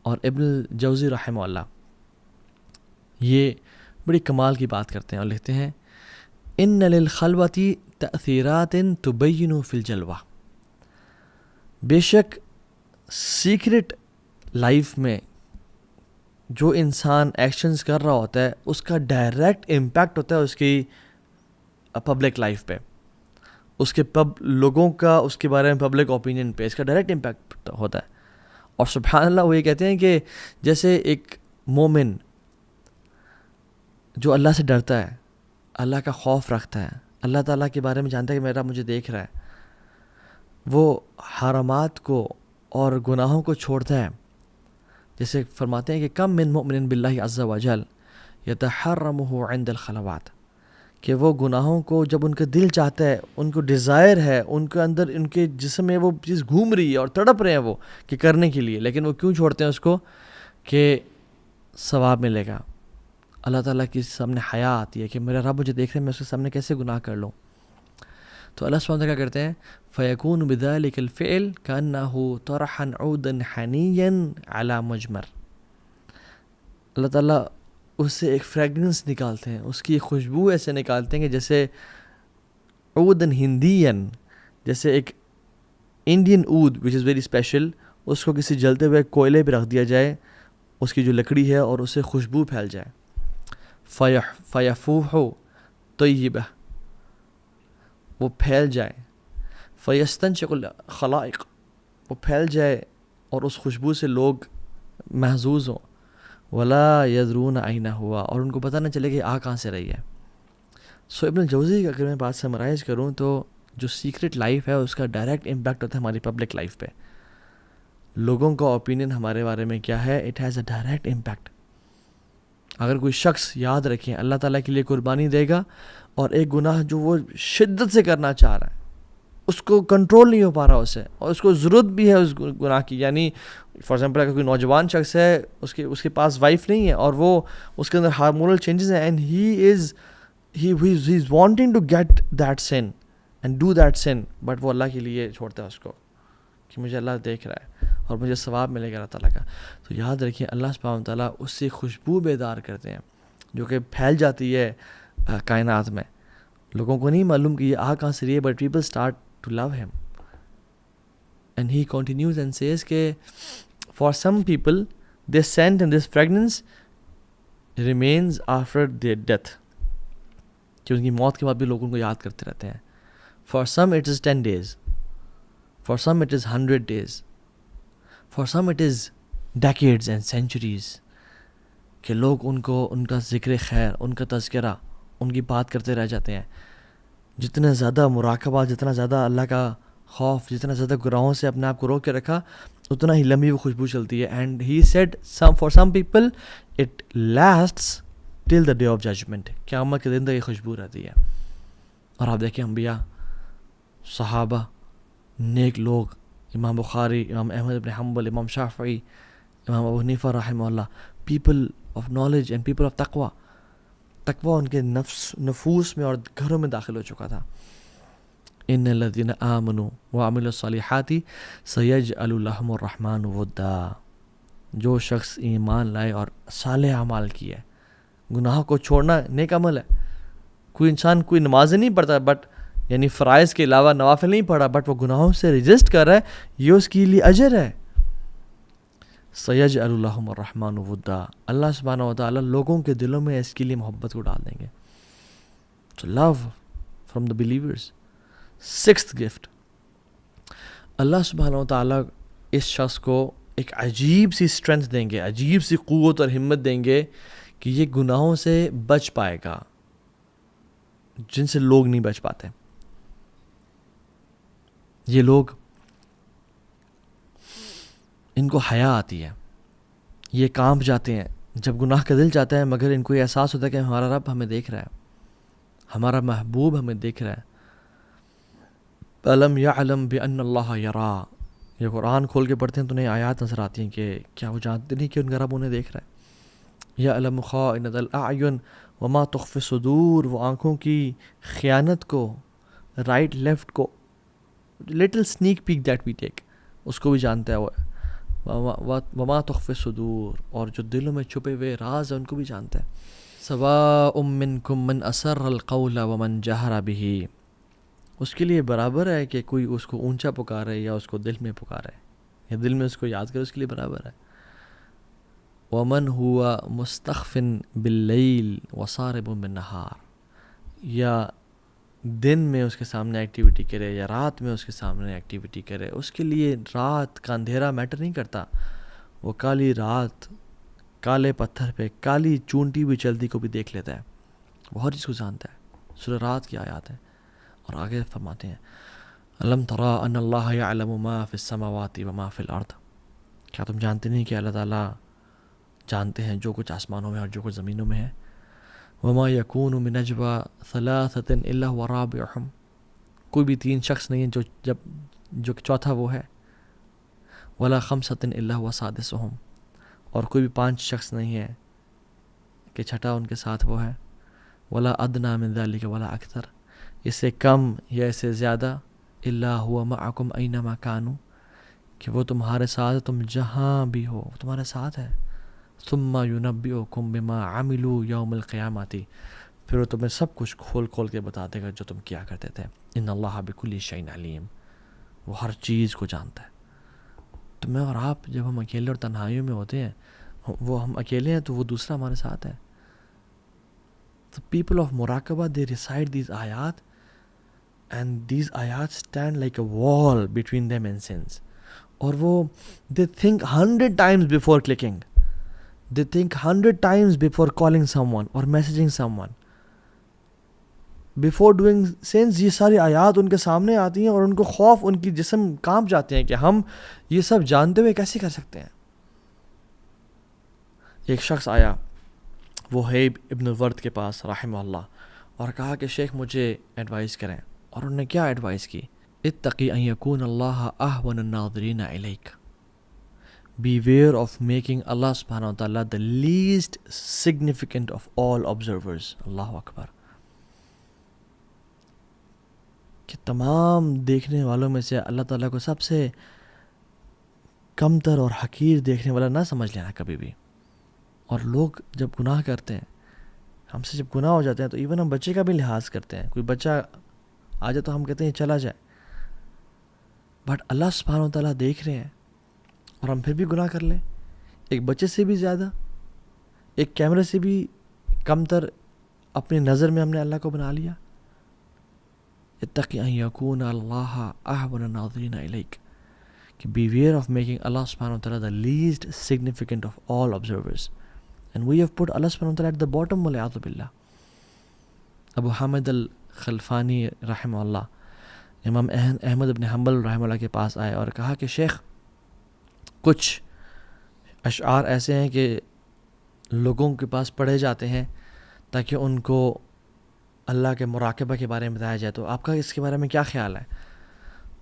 اور ابن الجوزی رحمہ اللہ یہ بڑی کمال کی بات کرتے ہیں اور لکھتے ہیں ان للخلوتی تأثیرات تبین فی الجلوہ. بے شک سیکرٹ لائف میں جو انسان ایکشنز کر رہا ہوتا ہے اس کا ڈائریکٹ امپیکٹ ہوتا ہے اس کی پبلک لائف پہ, اس کے لوگوں کا اس کے بارے میں پبلک اوپینین پہ اس کا ڈائریکٹ امپیکٹ ہوتا ہے. اور سبحان اللہ وہ یہ کہتے ہیں کہ جیسے ایک مومن جو اللہ سے ڈرتا ہے, اللہ کا خوف رکھتا ہے, اللہ تعالیٰ کے بارے میں جانتا ہے کہ میرا مجھے دیکھ رہا ہے, وہ حرامات کو اور گناہوں کو چھوڑتا ہے. جیسے فرماتے ہیں کہ کم من مؤمن باللہ عز وجل یتحرمہ عند الخلوات, کہ وہ گناہوں کو جب ان کا دل چاہتا ہے, ان کو ڈیزائر ہے, ان کے اندر ان کے جسم میں وہ چیز گھوم رہی ہے اور تڑپ رہے ہیں وہ کہ کرنے کے لیے, لیکن وہ کیوں چھوڑتے ہیں اس کو کہ ثواب ملے گا. اللہ تعالیٰ کے سامنے حیا آتی ہے کہ میرا رب مجھے دیکھ رہے ہیں, میں اس کے سامنے کیسے گناہ کر لوں. تو اللہ سبحانہ کیا کرتے ہیں فَيَكُونُ بِذَلِكَ الْفِعْلِ كَأَنَّهُ طَرَحًا عُودًا حَنِيًّا عَلَى مُجْمَرٍ. اللہ تعالیٰ اس سے ایک فریگرنس نکالتے ہیں, اس کی خوشبو ایسے نکالتے ہیں کہ جیسے عودن ہندین, جیسے ایک انڈین عود وچ از ویری اسپیشل, اس کو کسی جلتے ہوئے کوئلے پہ رکھ دیا جائے, اس کی جو لکڑی ہے, اور اسے خوشبو پھیل جائے. فیفوح طیبہ, وہ پھیل جائے. فیستنشق الخلائق, وہ پھیل جائے اور اس خوشبو سے لوگ محظوظ ہوں. ولا یدرون اینا ہوا, اور ان کو پتہ نہ چلے کہ آ کہاں سے رہی ہے. سو ابن الجوزی کا اگر میں بات سمرائز کروں تو جو سیکرٹ لائف ہے اس کا ڈائریکٹ امپیکٹ ہوتا ہے ہماری پبلک لائف پہ. لوگوں کا اوپینین ہمارے بارے میں کیا ہے, it has a direct impact. اگر کوئی شخص یاد رکھیں اللہ تعالیٰ کے لیے قربانی دے گا اور ایک گناہ جو وہ شدت سے کرنا چاہ رہا ہے, اس کو کنٹرول نہیں ہو پا رہا اسے, اور اس کو ضرورت بھی ہے اس گناہ کی, یعنی فار ایگزامپل اگر کوئی نوجوان شخص ہے, اس کے پاس وائف نہیں ہے اور وہ اس کے اندر ہارمونل چینجز ہیں, and he is wanting to get that sin and do that sin, but وہ اللہ کے لیے چھوڑتا ہے اس کو کہ مجھے اللہ دیکھ رہا ہے اور مجھے ثواب ملے گا اللہ تعالیٰ کا. تو یاد رکھیں اللہ سبحانہ و تعالیٰ اس سے خوشبو بیدار کرتے ہیں جو کہ پھیل جاتی ہے کائنات میں. لوگوں کو نہیں معلوم کہ یہ کہاں سے رہی ہے, but people start to love him. And he continues and says کہ for some people this scent and this fragrance remains after their death, کہ ان کی موت کے بعد بھی لوگ ان کو یاد کرتے رہتے ہیں. For some it is 10 days, for some it is 100 days, for some it is decades and centuries, کہ لوگ ان کو ان کا ذکر خیر, ان کا تذکرہ, ان کی بات کرتے رہ جاتے ہیں. جتنا زیادہ مراقبہ, جتنا زیادہ اللہ کا خوف, جتنا زیادہ گناہوں سے اپنے آپ کو روک کے رکھا, اتنا ہی لمبی وہ خوشبو چلتی ہے. And he said for some people it lasts till the day of judgment, قیامت کے دن تک یہ خوشبو رہتی ہے. اور آپ دیکھیں انبیاء, صحابہ, نیک لوگ, امام بخاری, امام احمد بن حنبل, امام شافعی, امام ابو حنیفہ رحمہ اللہ, people of knowledge and people of تقوی. تقوی ان کے نفوس میں اور گھروں میں داخل ہو چکا تھا. ان الذین آمنوا وعملوا الصالحات سیجعل لهم الرحمن ودا, جو شخص ایمان لائے اور صالح اعمال کیے. گناہ کو چھوڑنا نیک عمل ہے. کوئی انسان کوئی نماز نہیں پڑھتا, بٹ یعنی فرائض کے علاوہ نوافل نہیں پڑھا, بٹ وہ گناہوں سے رجسٹ کر رہا ہے, یہ اس کے لیے اجر ہے. سیجعل لهم الرحمن ودا, اللہ سبحانہ و تعالیٰ لوگوں کے دلوں میں اس کے لیے محبت کو ڈال دیں گے. So love from the believers. Sixth gift, اللہ سبحانہ و تعالیٰ اس شخص کو ایک عجیب سی اسٹرینتھ دیں گے, عجیب سی قوت اور ہمت دیں گے کہ یہ گناہوں سے بچ پائے گا جن سے لوگ نہیں بچ پاتے. یہ لوگ, ان کو حیا آتی ہے, یہ کانپ جاتے ہیں جب گناہ کا دل چاہتا ہے, مگر ان کو یہ احساس ہوتا ہے کہ ہمارا رب ہمیں دیکھ رہا ہے, ہمارا محبوب ہمیں دیکھ رہا ہے. أَلَمْ يَعْلَمْ بِأَنَّ اللَّهَ يَرَى, یہ قرآن کھول کے پڑھتے ہیں تو انہیں آیات نظر آتی ہیں کہ کیا وہ جانتے نہیں کہ ان کا رب انہیں دیکھ رہا ہے. يَعْلَمُ خَائِنَةَ الْأَعْيُنِ وَمَا تُخْفِي الصُّدُورُ, وہ آنکھوں کی خیانت کو, رائٹ لیفٹ کو, little snack pack that we take, اس کو بھی جانتا ہے وہ، وما تخفی الصدور، اور جو دلوں میں چھپے ہوئے راز ہیں ان کو بھی جانتا ہے. سواء منکم من اسر القول ومن جہر بہ، اس کے لیے برابر ہے کہ کوئی اس کو اونچا پکارے یا اس کو دل میں پکارے یا دل میں اس کو یاد کرے، اس کے لیے برابر ہے. ومن ہوا مستخف باللیل وصارب بالنہار، یا دن میں اس کے سامنے ایکٹیویٹی کرے یا رات میں اس کے سامنے ایکٹیویٹی کرے، اس کے لیے رات کا اندھیرا میٹر نہیں کرتا. وہ کالی رات کالے پتھر پہ کالی چونٹی بھی چلتی کو بھی دیکھ لیتا ہے، وہ ہر چیز کو جانتا ہے. سورہ رات کی آیات ہیں. اور آگے فرماتے ہیں الم تری ان اللہ یعلم ما فی السماوات وما فی الارض، کیا تم جانتے نہیں کہ اللہ تعالیٰ جانتے ہیں جو کچھ آسمانوں میں اور جو کچھ زمینوں میں ہے. وما یکون من نجوى ثلاثۃ الا هو رابعهم، کوئی بھی تین شخص نہیں ہے جو چوتھا وہ ہے. ولا خمسۃ الا هو سادسهم، اور کوئی بھی پانچ شخص نہیں ہے کہ چھٹا ان کے ساتھ وہ ہے. ولا ادنی من ذلك ولا اکثر، اس سے کم یا اس سے زیادہ. الا هو معکم اینما کانوا، کہ وہ تمہارے ساتھ، تم جہاں بھی ہو وہ تمہارے ساتھ ہے. ثم ینبئکم بما عملوا یوم القیامۃ، پھر وہ تمہیں سب کچھ کھول کھول کے بتا دے گا جو تم کیا کرتے تھے. ان اللہ بکل شیء علیم، وہ ہر چیز کو جانتا ہے. تو میں اور آپ جب ہم اکیلے اور تنہائیوں میں ہوتے ہیں، وہ ہم اکیلے ہیں تو وہ دوسرا ہمارے ساتھ ہے. The people of Muraqabah, they recite these ayat, and these ayat stand like a wall between them and sins. اور وہ they think 100 times before clicking. They think 100 times before calling someone or messaging someone. Before doing sins، یہ ساری آیات ان کے سامنے آتی ہیں اور ان کو خوف، ان کی جسم کانپ جاتے ہیں کہ ہم یہ سب جانتے ہوئے کیسے کر سکتے ہیں. ایک شخص آیا وہیب ابن ورد کے پاس رحمہ اللہ اور کہا کہ شیخ مجھے ایڈوائز کریں. اور انہوں نے کیا ایڈوائز کی؟ اتقی ان یکون اللہ اہون الناظرین الیک، beware of making Allah subhanahu wa ta'ala the least significant of all observers. اللہ اکبر. کہ تمام دیکھنے والوں میں سے اللہ تعالیٰ کو سب سے کمتر اور حقیر دیکھنے والا نہ سمجھ لینا کبھی بھی. اور لوگ جب گناہ کرتے ہیں، ہم سے جب گناہ ہو جاتے ہیں تو ایون ہم بچے کا بھی لحاظ کرتے ہیں. کوئی بچہ آ جائے تو ہم کہتے ہیں چلا جائے، بٹ اللہ سبحانہ و تعالیٰ دیکھ رہے ہیں اور ہم پھر بھی گناہ کر لیں. ایک بچے سے بھی زیادہ، ایک کیمرے سے بھی کمتر اپنی نظر میں ہم نے اللہ کو بنا لیا. اتقی ان یکون اللہ احون الناظرین الیک، کہ beware of making Allah subhanahu wa ta'ala the least significant of all observers. And we have put Allah subhanahu wa ta'ala at the bottom, والعیاذ باللہ. ابو حامد الخلفانی رحمہ اللہ امام احمد بن حنبل رحمہ اللہ کے پاس آئے اور کہا کہ شیخ کچھ اشعار ایسے ہیں کہ لوگوں کے پاس پڑھے جاتے ہیں تاکہ ان کو اللہ کے مراقبہ کے بارے میں بتایا جائے، تو آپ کا اس کے بارے میں کیا خیال ہے؟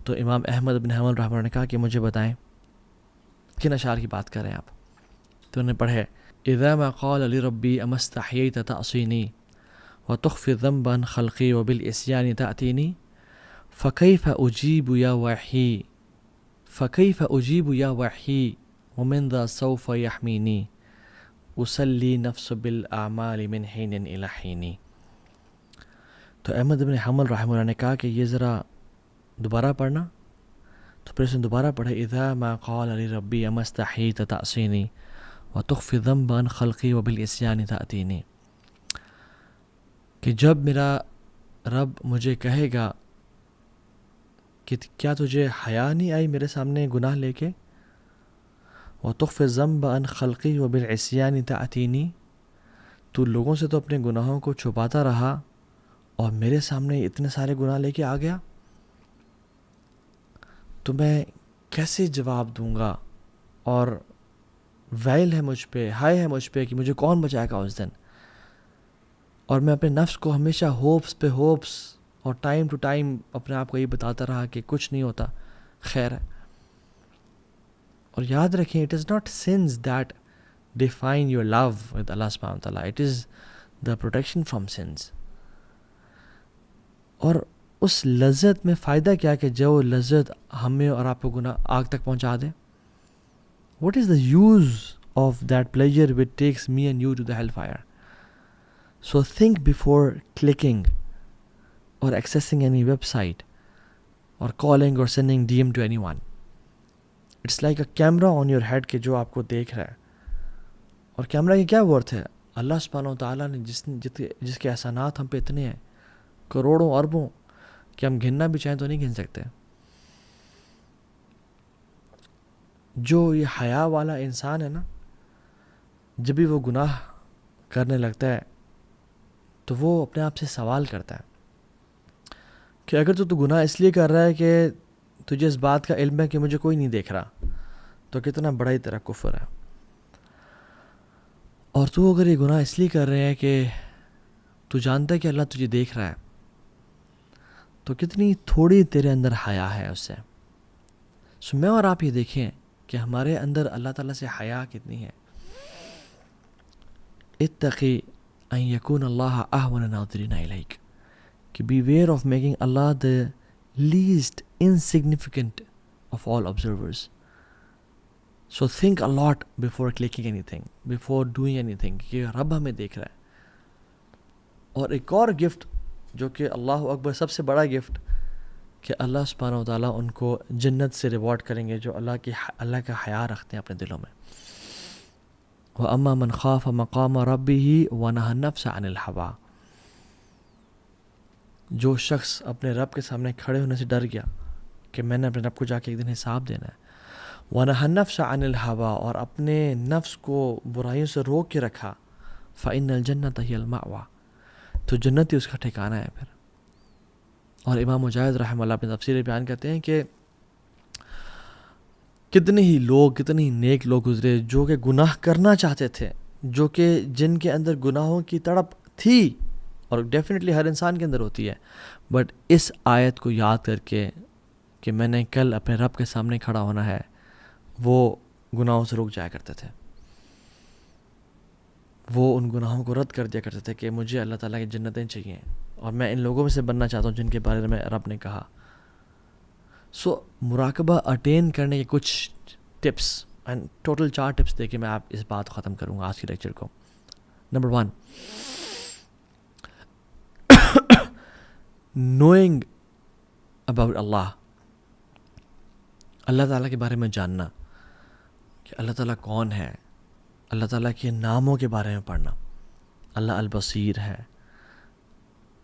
تو امام احمد بن حنبل رحمہ اللہ نے کہا کہ مجھے بتائیں کن اشعار کی بات کر رہے ہیں آپ. تو انہوں نے پڑھے اذا ما قال لربی اما استحییت تعصینی وتخفی ذنبا خلقی وبالعصیان تأتینی فکیف اجیب یا وحی فکیف اجیب یا وحی ومن ذا سوف یحمینی اسلی نفس بالاعمال من حین الی حین. تو احمد بن حنبل رحمہ اللہ نے کہا کہ یہ ذرا دوبارہ پڑھنا. تو پھر اس نے دوبارہ پڑھا اذا ما قال لربی اما استحییت تعصینی وتخفی ذنبا خلقی وبالعصیان تأتینی، کہ جب میرا رب مجھے کہے گا کہ کیا تجھے حیا نہیں آئی میرے سامنے گناہ لے کے، وتخفی ذنبا خلقی وبالعصیان تأتینی، تو لوگوں سے تو اپنے گناہوں کو چھپاتا رہا اور میرے سامنے اتنے سارے گناہ لے کے آ گیا، تو میں کیسے جواب دوں گا؟ اور ویل ہے مجھ پہ، ہائے ہے مجھ پہ کہ مجھے کون بچائے گا اس دن. اور میں اپنے نفس کو ہمیشہ ہوپس پہ ہوپس اور ٹائم ٹو ٹائم اپنے آپ کو یہ بتاتا رہا کہ کچھ نہیں ہوتا، خیر ہے. اور یاد رکھیں it is not sins that define your love with Allah subhanahu wa ta'ala, it is the protection from sins. اور اس لذت میں فائدہ کیا کہ جو لذت ہمیں اور آپ کو گناہ آگ تک پہنچا دے. What is the use of that pleasure which takes me and you to the hell fire. So think before clicking or accessing any website or calling or sending D M to anyone. It's like a camera on your head کہ جو آپ کو دیکھ رہا ہے. اور camera کی کیا ورتھ ہے؟ اللہ سبحانہ و تعالیٰ نے جس کے احسانات ہم پہ اتنے ہیں، کروڑوں اربوں، کہ ہم گننا بھی چاہیں تو نہیں گن سکتے. جو یہ حیا والا انسان ہے نا، جب بھی وہ گناہ کرنے لگتا ہے تو وہ اپنے آپ سے سوال کرتا ہے کہ اگر تو گناہ اس لیے کر رہا ہے کہ تجھے اس بات کا علم ہے کہ مجھے کوئی نہیں دیکھ رہا، تو کتنا بڑا ہی تیرا کفر ہے. اور تو اگر یہ گناہ اس لیے کر رہے ہیں کہ تو جانتا ہے کہ اللہ تجھے دیکھ رہا ہے، تو کتنی تھوڑی تیرے اندر حیا ہے اس سے. سو میں اور آپ یہ دیکھیں کہ ہمارے اندر اللہ تعالیٰ سے حیا کتنی ہے. اتقی ان یکون اللہ اہون الناظرین الیک، کہ be aware of making Allah the least insignificant of all observers. So think a lot before clicking anything, before doing anything, کہ رب ہمیں دیکھ رہا ہے. اور ایک اور گفٹ جو کہ اللہ اکبر سب سے بڑا گفٹ، کہ اللہ سبحانہ و تعالیٰ ان کو جنت سے ریوارڈ کریں گے جو اللہ کا حیا رکھتے ہیں اپنے دلوں میں. وَأَمَّا مَنْ خَافَ مَقَامَ رَبِّهِ وَنَهَى النَّفْسَ عَنِ الْهَوَىٰ. جو شخص اپنے رب کے سامنے کھڑے ہونے سے ڈر گیا کہ میں نے اپنے رب کو جا کے ایک دن حساب دینا ہے. وَنَهَى النَّفْسَ عَنِ الْهَوَىٰ، اور اپنے نفس کو برائیوں سے روک کے رکھا. فَإِنَّ الْجَنَّةَ هِيَ الْمَأْوَىٰ، تو جنت ہی اس کا ٹھکانہ ہے پھر. اور امام مجاہد رحمہ اللہ اپنے تفسیر بیان کرتے ہیں کہ کتنے ہی لوگ، کتنے ہی نیک لوگ گزرے جو کہ گناہ کرنا چاہتے تھے، جو کہ جن کے اندر گناہوں کی تڑپ تھی، اور ڈیفینیٹلی ہر انسان کے اندر ہوتی ہے، بٹ اس آیت کو یاد کر کے کہ میں نے کل اپنے رب کے سامنے کھڑا ہونا ہے، وہ گناہوں سے رک جایا کرتے تھے. وہ ان گناہوں کو رد کر دیا کرتے تھے کہ مجھے اللہ تعالیٰ کی جنتیں چاہیے، اور میں ان لوگوں میں سے بننا چاہتا ہوں جن کے بارے میں رب نے کہا. سو مراقبہ اٹین کرنے کے کچھ ٹپس، اینڈ ٹوٹل 4 ٹپس دے کے میں آپ اس بات کو ختم کروں گا آج کی لیکچر کو. نمبر 1، نوئنگ اباؤٹ اللہ، اللہ تعالیٰ کے بارے میں جاننا کہ اللہ تعالیٰ کون ہے. اللہ تعالیٰ کے ناموں کے بارے میں پڑھنا. اللہ البصیر ہے،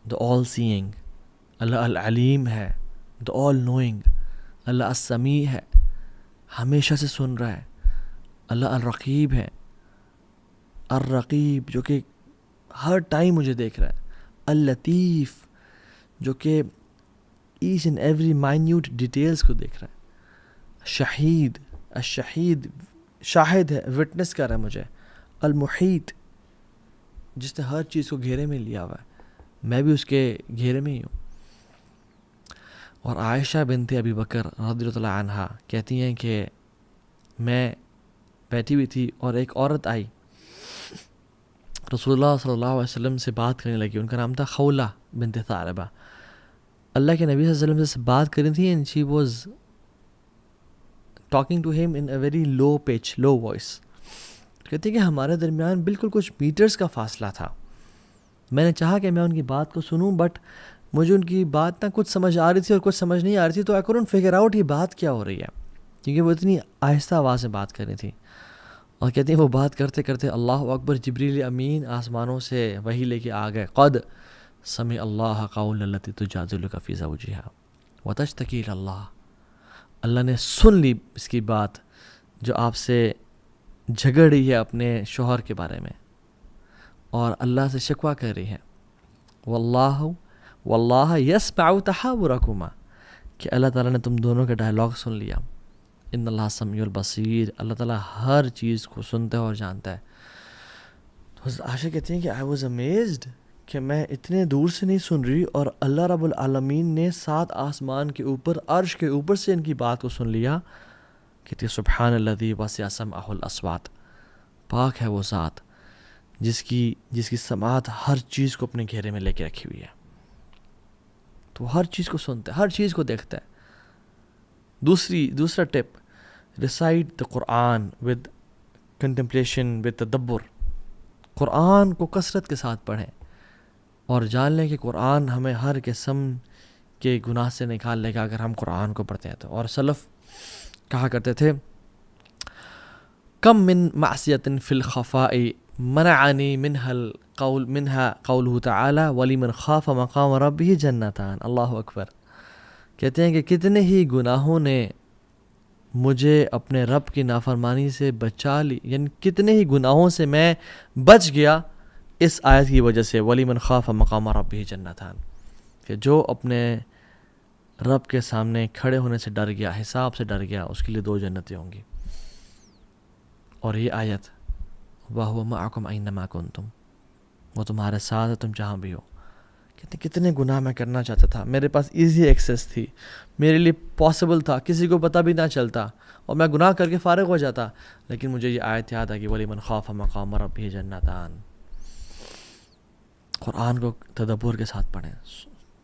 دا آل سینگ. اللہ العلیم ہے، دا آل نوئنگ. اللہ السمیع ہے، ہمیشہ سے سن رہا ہے. اللہ الرقیب ہے، الرقیب جو کہ ہر ٹائم مجھے دیکھ رہا ہے. اللطیف جو کہ each and every minute details کو دیکھ رہا ہے. شہید، الشہید شاہد ہے، وٹنس کر رہا ہے مجھے. المحیط جس نے ہر چیز کو گھیرے میں لیا ہوا ہے، میں بھی اس کے گھیرے میں ہی ہوں. اور عائشہ بنت ابی بکر رضی اللہ عنہا کہتی ہیں کہ میں بیٹھی ہوئی تھی اور ایک عورت آئی، رسول اللہ صلی اللہ علیہ وسلم سے بات کرنے لگی. ان کا نام تھا خولہ بنت ثعلبہ. اللہ کے نبی صلی اللہ علیہ وسلم سے بات کر رہی تھی، and she was talking to him in a very low pitch, low voice. کہتے کہ ہمارے درمیان بالکل کچھ میٹرز کا فاصلہ تھا. میں نے چاہا کہ میں ان کی بات کو سنوں، بٹ مجھے ان کی بات نہ کچھ سمجھ آ رہی تھی اور کچھ سمجھ نہیں آ رہی تھی. تو آئی کڈنٹ فگر آؤٹ یہ بات کیا ہو رہی ہے، کیونکہ وہ اتنی آہستہ آواز میں بات کر رہی تھی. اور کہتے ہیں وہ بات کرتے کرتے اللہ اکبر، جبریل امین آسمانوں سے وحی لے کے آ گئے. قد سمع اللہ قول التی تجادلک فی زوجہا وتشتکی الی اللہ. اللہ نے سن لی اس کی بات جو آپ سے جھگڑ رہی ہے اپنے شوہر کے بارے میں، اور اللہ سے شکوہ کر رہی ہے. واللہ یسمع تحاورکما، کہ اللہ تعالیٰ نے تم دونوں کا ڈائلاگ سن لیا. ان اللہ سمیع البصیر، اللہ تعالیٰ ہر چیز کو سنتا ہے اور جانتا ہے. تو عائشہ کہتی ہیں کہ آئی واز امیزڈ کہ میں اتنے دور سے نہیں سن رہی، اور اللہ رب العالمین نے 7 آسمان کے اوپر، عرش کے اوپر سے ان کی بات کو سن لیا. کہتی ہے سبحان الذی وسع سمعہ الاصوات، پاک ہے وہ ذات جس کی سماعت ہر چیز کو اپنے گھیرے میں لے کے رکھی ہوئی ہے. تو وہ ہر چیز کو سنتا ہے، ہر چیز کو دیکھتا ہے. دوسرا tip, recite the Quran with contemplation with تدبر. قرآن کو کثرت کے ساتھ پڑھیں اور جان لیں کہ قرآن ہمیں ہر قسم کے گناہ سے نکال لے گا اگر ہم قرآن کو پڑھتے ہیں تو. اور سلف کہا کرتے تھے کم من معصیت فی الخفاء منعنی منها قولہ تعالی ولمن خاف مقام ربہ جنتان. اللہ اکبر. کہتے ہیں کہ کتنے ہی گناہوں نے مجھے اپنے رب کی نافرمانی سے بچا لی، یعنی کتنے ہی گناہوں سے میں بچ گیا اس آیت کی وجہ سے. وَلِمَنْ خَافَ مَقَامَ رَبِّهِ جَنَّتَانِ، کہ جو اپنے رب کے سامنے کھڑے ہونے سے ڈر گیا، حساب سے ڈر گیا، اس کے لیے 2 جنتیں ہوں گی. اور یہ آیت وَهُوَ مَعَكُمْ أَيْنَمَا كُنْتُمْ، وہ تمہارے ساتھ ہے تم جہاں بھی ہو. کتنے گناہ میں کرنا چاہتا تھا، میرے پاس ایزی ایکسیس تھی، میرے لیے پاسبل تھا، کسی کو پتہ بھی نہ چلتا اور میں گناہ کر کے فارغ ہو جاتا. لیکن مجھے یہ آیت یاد ہے کہ وَلِمَنْ خَافَ مَقَامَ رَبِّهِ جَنَّتَانِ. قرآن کو تدبر کے ساتھ پڑھیں،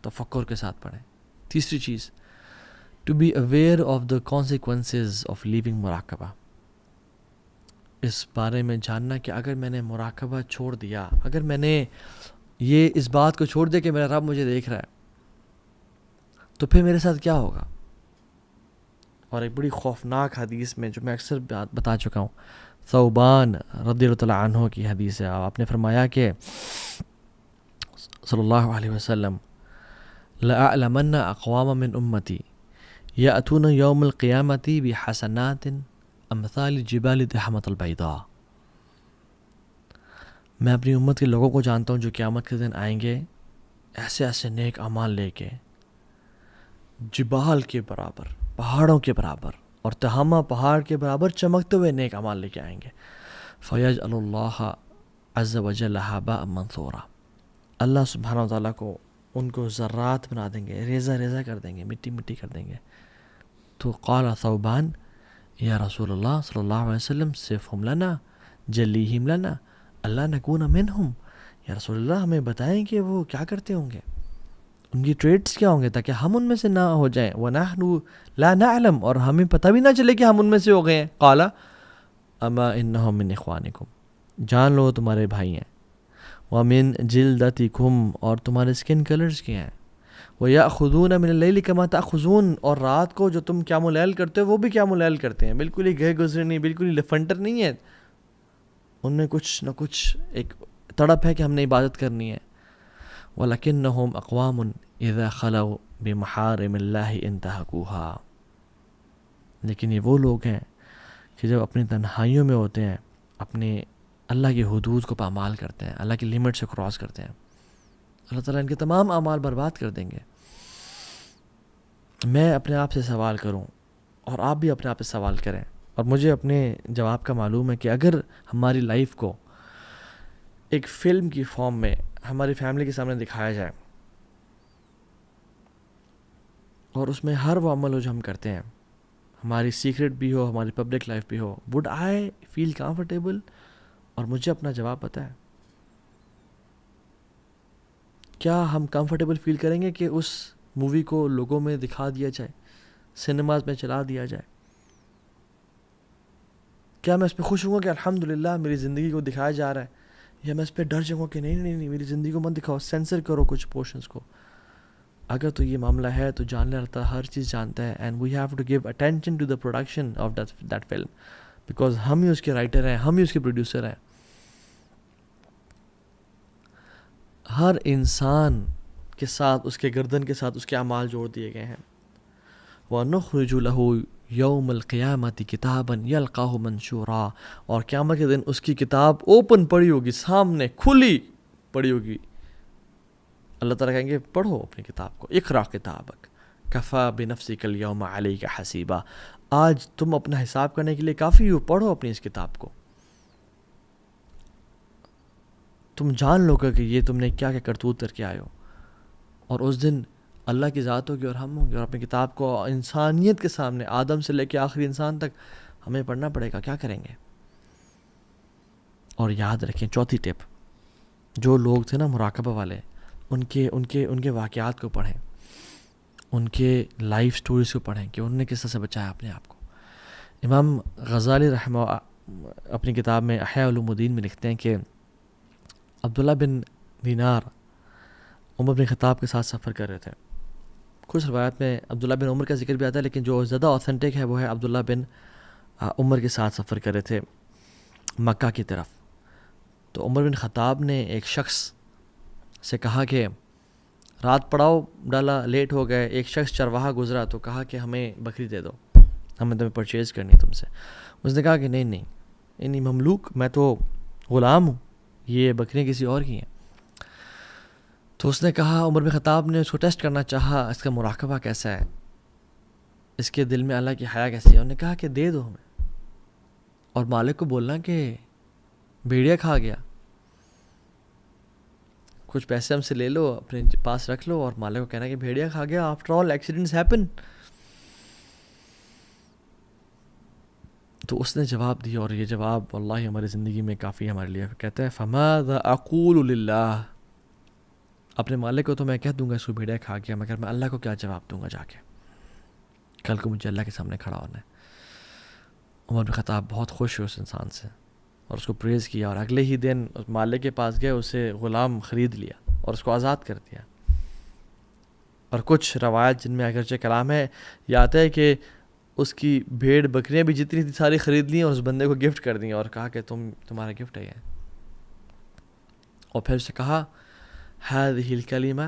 تفکر کے ساتھ پڑھیں. تیسری چیز، to be aware of the consequences of living مراقبہ. اس بارے میں جاننا کہ اگر میں نے مراقبہ چھوڑ دیا، اگر میں نے یہ اس بات کو چھوڑ دیا کہ میرا رب مجھے دیکھ رہا ہے، تو پھر میرے ساتھ کیا ہوگا. اور ایک بڑی خوفناک حدیث میں جو میں اکثر بتا چکا ہوں، ثوبان رضی اللہ عنہ کی حدیث ہے. آپ نے فرمایا کہ صلی اللہ علیہ وسلم لَأَعْلَمَنَّ أَقْوَامًا مِّنْ أُمَّتِي يَأْتُونَ يَوْمَ الْقِيَامَةِ بِحَسَنَاتٍ أَمْثَالِ الْجِبَالِ التِّحَامَةِ الْبَيْضَاءِ. میں اپنی امت کے لوگوں کو جانتا ہوں جو قیامت کے دن آئیں گے ایسے ایسے نیک اعمال لے کے، جبال کے برابر، پہاڑوں کے برابر، اور تہامہ پہاڑ کے برابر چمکتے ہوئے نیک اعمال لے کے آئیں گے. فَيَجْعَلُ اللَّهَ عَزَّ وَجَلَّ هَبَاءً مَنْثُورًا. اللہ سبحانہ و تعالیٰ کو ان کو ذرات بنا دیں گے، ریزہ ریزہ کر دیں گے، مٹی مٹی کر دیں گے. تو قال ثوبان یا رسول اللہ صلی اللہ علیہ وسلم صفہم لنا جلیہم لنا اللہ نکون منہم. یا رسول اللہ ہمیں بتائیں کہ وہ کیا کرتے ہوں گے، ان کی ٹریٹس کیا ہوں گے تاکہ ہم ان میں سے نہ ہو جائیں. وَنَحْنُ لَا نَعْلَمْ، اور ہمیں پتہ بھی نہ چلے کہ ہم ان میں سے ہو گئے ہیں. قال اما انہم من اخوانکم، جان لو تمہارے بھائی ہیں. وَمِن جِلْدَتِكُمْ، اور تمہارے سکن کلرز کے ہیں. وَيَأْخُذُونَ مِنَ اللَّيْلِ كَمَا تَأْخُذُونَ، اور رات کو جو تم قیام اللیل کرتے ہو وہ بھی قیام اللیل کرتے ہیں. بالکل ہی گئے گزرے نہیں، بالکل ہی لفنٹر نہیں ہے، ان میں کچھ نہ کچھ ایک تڑپ ہے کہ ہم نے عبادت کرنی ہے. وَلَكِنَّهُمْ أَقْوَامٌ إِذَا خَلَوْا بِمَحَارِمِ اللَّهِ انْتَهَكُوهَا. لیکن یہ وہ لوگ ہیں کہ جب اپنی تنہائیوں میں ہوتے ہیں، اپنے اللہ کی حدود کو پامال کرتے ہیں، اللہ کی لیمٹ سے کراس کرتے ہیں، اللہ تعالیٰ ان کے تمام اعمال برباد کر دیں گے. میں اپنے آپ سے سوال کروں اور آپ بھی اپنے آپ سے سوال کریں، اور مجھے اپنے جواب کا معلوم ہے کہ اگر ہماری لائف کو ایک فلم کی فارم میں ہماری فیملی کے سامنے دکھایا جائے اور اس میں ہر وہ عمل ہو جو ہم کرتے ہیں، ہماری سیکرٹ بھی ہو، ہماری پبلک لائف بھی ہو، وڈ آئی فیل کمفرٹیبل؟ اور مجھے اپنا جواب پتہ ہے. کیا ہم کمفرٹیبل فیل کریں گے کہ اس مووی کو لوگوں میں دکھا دیا جائے، سنیماز میں چلا دیا جائے؟ کیا میں اس پہ خوش ہوں گا کہ الحمدللہ میری زندگی کو دکھایا جا رہا ہے، یا میں اس پہ ڈر جاؤں گا کہ نہیں میری زندگی کو مت دکھاؤ، سینسر کرو کچھ پورشنز کو؟ اگر تو یہ معاملہ ہے تو جان لے اللہ ہر چیز جانتا ہے، and we have to give attention to the production of that film, because ہم ہی اس کے رائٹر ہیں، ہم ہی اس کے پروڈیوسر ہیں. ہر انسان کے ساتھ، اس کے گردن کے ساتھ اس کے اعمال جوڑ دیے گئے ہیں. وَنُخْرِجُ لَهُ یوم القیامت کتابًا یلقاہ منشورا، اور قیامت کے دن اس کی کتاب اوپن پڑی ہوگی، سامنے کھلی پڑی ہوگی. اللہ تعالیٰ کہیں گے پڑھو اپنی کتاب کو، اقرا کتابک کفا بنفسک الیوم علیک حسیبا، آج تم اپنا حساب کرنے کے لیے کافی ہو، پڑھو اپنی اس کتاب کو. تم جان لو کہ یہ تم نے کیا کیا کرتوت کر کے آئے ہو. اور اس دن اللہ کی ذات ہوگی اور ہم ہوں گے، اور اپنی کتاب کو انسانیت کے سامنے، آدم سے لے کے آخری انسان تک ہمیں پڑھنا پڑے گا. کیا کریں گے؟ اور یاد رکھیں، چوتھی ٹپ، جو لوگ تھے نا مراقبہ والے، ان کے واقعات کو پڑھیں. ان کے لائف سٹوریز کو پڑھیں کہ انہوں نے کس طرح سے بچایا اپنے آپ کو. امام غزالی رحمہ اپنی کتاب میں احیاء علوم الدین میں لکھتے ہیں کہ عبداللہ بن دینار عمر بن خطاب کے ساتھ سفر کر رہے تھے. کچھ روایت میں عبداللہ بن عمر کا ذکر بھی آتا ہے، لیکن جو زیادہ اوتھینٹک ہے وہ ہے عبداللہ بن عمر کے ساتھ سفر کر رہے تھے مکہ کی طرف. تو عمر بن خطاب نے ایک شخص سے کہا کہ رات پڑاؤ ڈالا، لیٹ ہو گئے. ایک شخص چرواہا گزرا تو کہا کہ ہمیں بکری دے دو، ہمیں تمہیں پرچیز کرنی ہے تم سے. اس نے کہا کہ نہیں مملوک، میں تو غلام ہوں، یہ بکریاں کسی اور کی ہیں. تو اس نے کہا، عمر بن خطاب نے اس کو ٹیسٹ کرنا چاہا، اس کا مراقبہ کیسا ہے، اس کے دل میں اللہ کی حیا کیسی ہے. انہوں نے کہا کہ دے دو ہمیں، اور مالک کو بولنا کہ بھیڑیا کھا گیا، کچھ پیسے ہم سے لے لو، اپنے پاس رکھ لو، اور مالک کو کہنا کہ بھیڑیا کھا گیا. After all accidents happen. تو اس نے جواب دیا، اور یہ جواب واللہ ہماری زندگی میں کافی ہمارے لیے. کہتا ہے فماذا اقول للہ، اپنے مالک کو تو میں کہہ دوں گا اس کو بھیڑیا کھا گیا، مگر میں اللہ کو کیا جواب دوں گا جا کے، کل کو مجھے اللہ کے سامنے کھڑا ہونا ہے. عمر بن خطاب بہت خوش ہوئے اس انسان سے اور اس کو پریز کیا، اور اگلے ہی دن اس مالک کے پاس گئے، اسے غلام خرید لیا اور اس کو آزاد کر دیا. اور کچھ روایت جن میں اگرچہ کلام ہے، یہ آتا ہے کہ اس کی بھیڑ بکریاں بھی جتنی تھی ساری خرید لیں اور اس بندے کو گفٹ کر دیں، اور کہا کہ تمہارا گفٹ ہے یہ. اور پھر اسے کہا هذه الکلمہ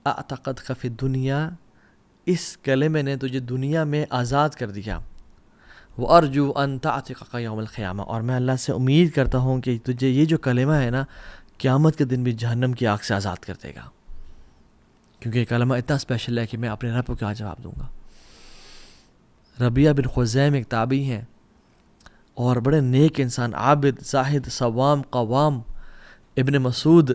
اعتقدک فی الدنیا، اس کلمے نے تجھے دنیا میں آزاد کر دیا. وارجو ان تعتقک یوم القیامہ، اور میں اللہ سے امید کرتا ہوں کہ تجھے یہ جو کلمہ ہے نا، قیامت کے دن بھی جہنم کی آگ سے آزاد کر دے گا، کیونکہ یہ کلمہ اتنا اسپیشل ہے کہ میں اپنے رب کو کیا جواب دوں گا. ربیہ بن خزیم ایک تابعی ہیں اور بڑے نیک انسان، عابد، زاہد، صوام، قوام. ابن مسعود،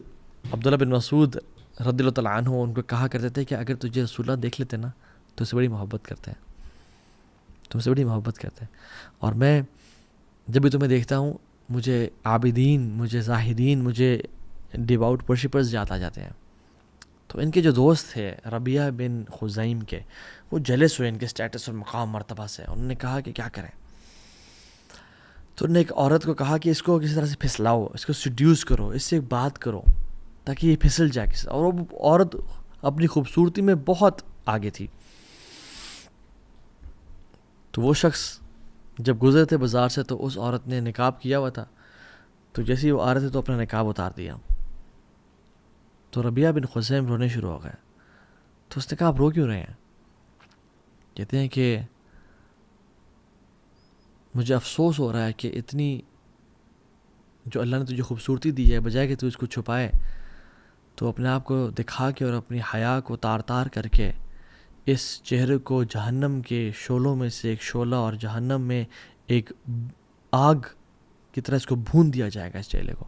عبداللہ بن مسعود رضی اللہ تعالیٰ عنہ ان کو کہا کرتے تھے کہ اگر تجھے رسول اللہ دیکھ لیتے نا تو اس سے بڑی محبت کرتے ہیں، تم سے بڑی محبت کرتے ہیں. اور میں جب بھی تمہیں دیکھتا ہوں مجھے عابدین، مجھے زاہدین، مجھے ڈیواؤٹ ورشپرز یاد آ جاتے ہیں. تو ان کے جو دوست تھے ربیہ بن خزیم کے، وہ جلس ہوئے ان کے سٹیٹس اور مقام مرتبہ سے. انہوں نے کہا کہ کیا کریں. تو انہوں نے ایک عورت کو کہا کہ اس کو کسی طرح سے پھسلاؤ، اس کو سیڈیوس کرو، اس سے ایک بات کرو تاکہ یہ پھسل جائے کسی. اور وہ عورت اپنی خوبصورتی میں بہت آگے تھی. تو وہ شخص جب گزرے تھے بازار سے تو اس عورت نے نقاب کیا ہوا تھا، تو جیسے ہی وہ آ رہے تھے تو اپنا نقاب اتار دیا. تو ربیہ بن خزیم رونے شروع ہو گئے. تو اس نے کہا آپ رو کیوں رہے ہیں؟ کہتے ہیں کہ مجھے افسوس ہو رہا ہے کہ اتنی جو اللہ نے تجھے خوبصورتی دی ہے، بجائے کہ تو اس کو چھپائے تو اپنے آپ کو دکھا کے اور اپنی حیا کو تار تار کر کے اس چہرے کو جہنم کے شعلوں میں سے ایک شعلہ اور جہنم میں ایک آگ کی طرح اس کو بھون دیا جائے گا اس چہرے کو.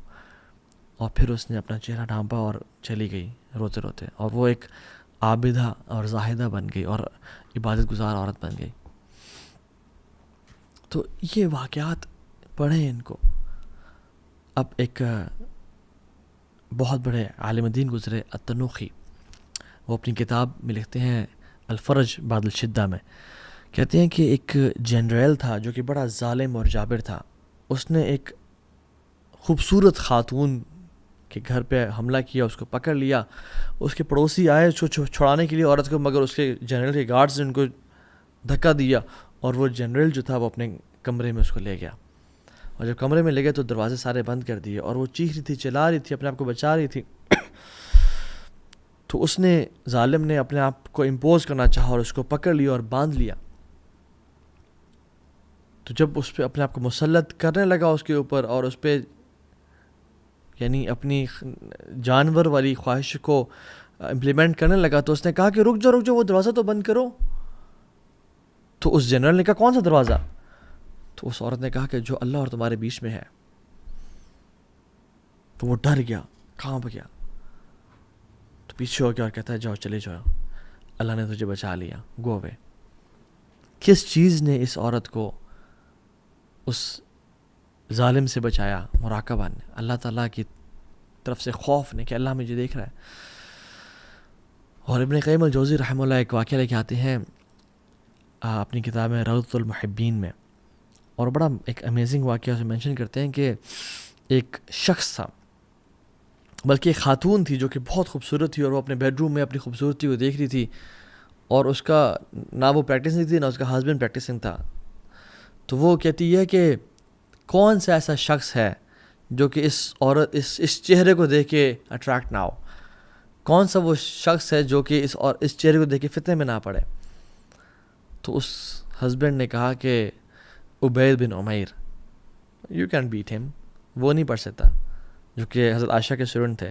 اور پھر اس نے اپنا چہرہ ڈھانپا اور چلی گئی روتے روتے، اور وہ ایک عابدہ اور زاہدہ بن گئی اور عبادت گزار عورت بن گئی. تو یہ واقعات پڑھیں ان کو. اب ایک بہت بڑے عالم دین گزرے التنوخی، وہ اپنی کتاب میں لکھتے ہیں الفرج بعد الشدہ میں، کہتے ہیں کہ ایک جنرل تھا جو کہ بڑا ظالم اور جابر تھا. اس نے ایک خوبصورت خاتون کے گھر پہ حملہ کیا، اس کو پکڑ لیا. اس کے پڑوسی آئے اس کو چھڑانے کے لیے عورت کو، مگر اس کے جنرل کے گارڈز نے ان کو دھکا دیا، اور وہ جنرل جو تھا وہ اپنے کمرے میں اس کو لے گیا. اور جب کمرے میں لے گئے تو دروازے سارے بند کر دیے، اور وہ چیخ رہی تھی، چلا رہی تھی، اپنے آپ کو بچا رہی تھی. تو اس نے ظالم نے اپنے آپ کو امپوز کرنا چاہا اور اس کو پکڑ لیا اور باندھ لیا. تو جب اس پہ اپنے آپ کو مسلط کرنے لگا اس کے اوپر، اور اس پہ یعنی اپنی جانور والی خواہش کو امپلیمنٹ کرنے لگا، تو اس نے کہا کہ رک جاؤ وہ دروازہ تو بند کرو. تو اس جنرل نے کہا کون سا دروازہ؟ تو اس عورت نے کہا کہ جو اللہ اور تمہارے بیچ میں ہے. تو وہ ڈر گیا، کانپ گیا، تو پیچھے ہو گیا اور کہتا ہے جاؤ چلے جاؤ، اللہ نے تجھے بچا لیا، گو اوے. کس چیز نے اس عورت کو اس ظالم سے بچایا؟ مراقبہ نے، اللہ تعالیٰ کی طرف سے خوف نے کہ اللہ مجھے دیکھ رہا ہے. اور ابن قیم الجوزی رحمہ اللہ ایک واقعہ لے کے آتے ہیں اپنی کتاب میں روضۃ المحبین میں، اور بڑا ایک امیزنگ واقعہ اسے مینشن کرتے ہیں کہ ایک شخص تھا، بلکہ ایک خاتون تھی جو کہ بہت خوبصورت تھی، اور وہ اپنے بیڈ روم میں اپنی خوبصورتی کو دیکھ رہی تھی، اور اس کا نہ وہ پریکٹسنگ تھی نہ اس کا ہسبینڈ پریکٹسنگ تھا. تو وہ کہتی ہے کہ کون سا ایسا شخص ہے جو کہ اس چہرے کو دیکھ کے اٹریکٹ نہ ہو، کون سا وہ شخص ہے جو کہ اس چہرے کو دیکھ کے فتنے میں نہ پڑے. تو اس ہسبینڈ نے کہا کہ عبید بن عمیر، یو کین بیٹ ہم، وہ نہیں پڑھ سکتا، جو کہ حضرت عائشہ کے اسٹوڈنٹ تھے.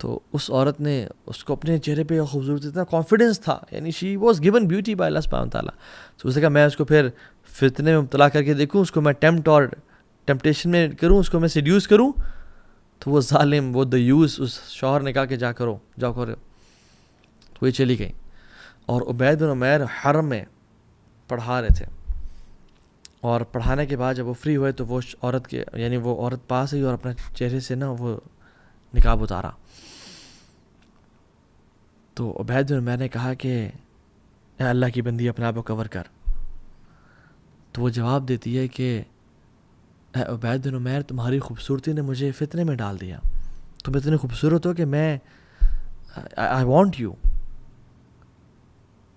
تو اس عورت نے اس کو اپنے چہرے پہ خوبصورتی تھا، کانفیڈنس تھا، یعنی she was given beauty by اللہ سبحانہ تعالیٰ. تو اس نے کہا میں اس کو پھر فتنے میں مبتلا کر کے دیکھوں، اس کو میں ٹیمپٹیشن میں کروں، اس کو میں سیڈیوس کروں. تو وہ ظالم، وہ دیوس، اس شوہر نے کہا کہ جاؤ کرو. تو یہ چلی گئی، اور عبید بن عمیر حرم میں پڑھا رہے تھے، اور پڑھانے کے بعد جب وہ فری ہوئے تو وہ عورت پاس آئی اور اپنے چہرے سے نا وہ نقاب اتارا. تو عبید بن عمیر نے کہا کہ اے اللہ کی بندی اپنے آپ کو کور کر. تو وہ جواب دیتی ہے کہ اے عبید بن عمیر، تمہاری خوبصورتی نے مجھے فتنے میں ڈال دیا، تم اتنے خوبصورت ہو کہ میں آئی وانٹ یو.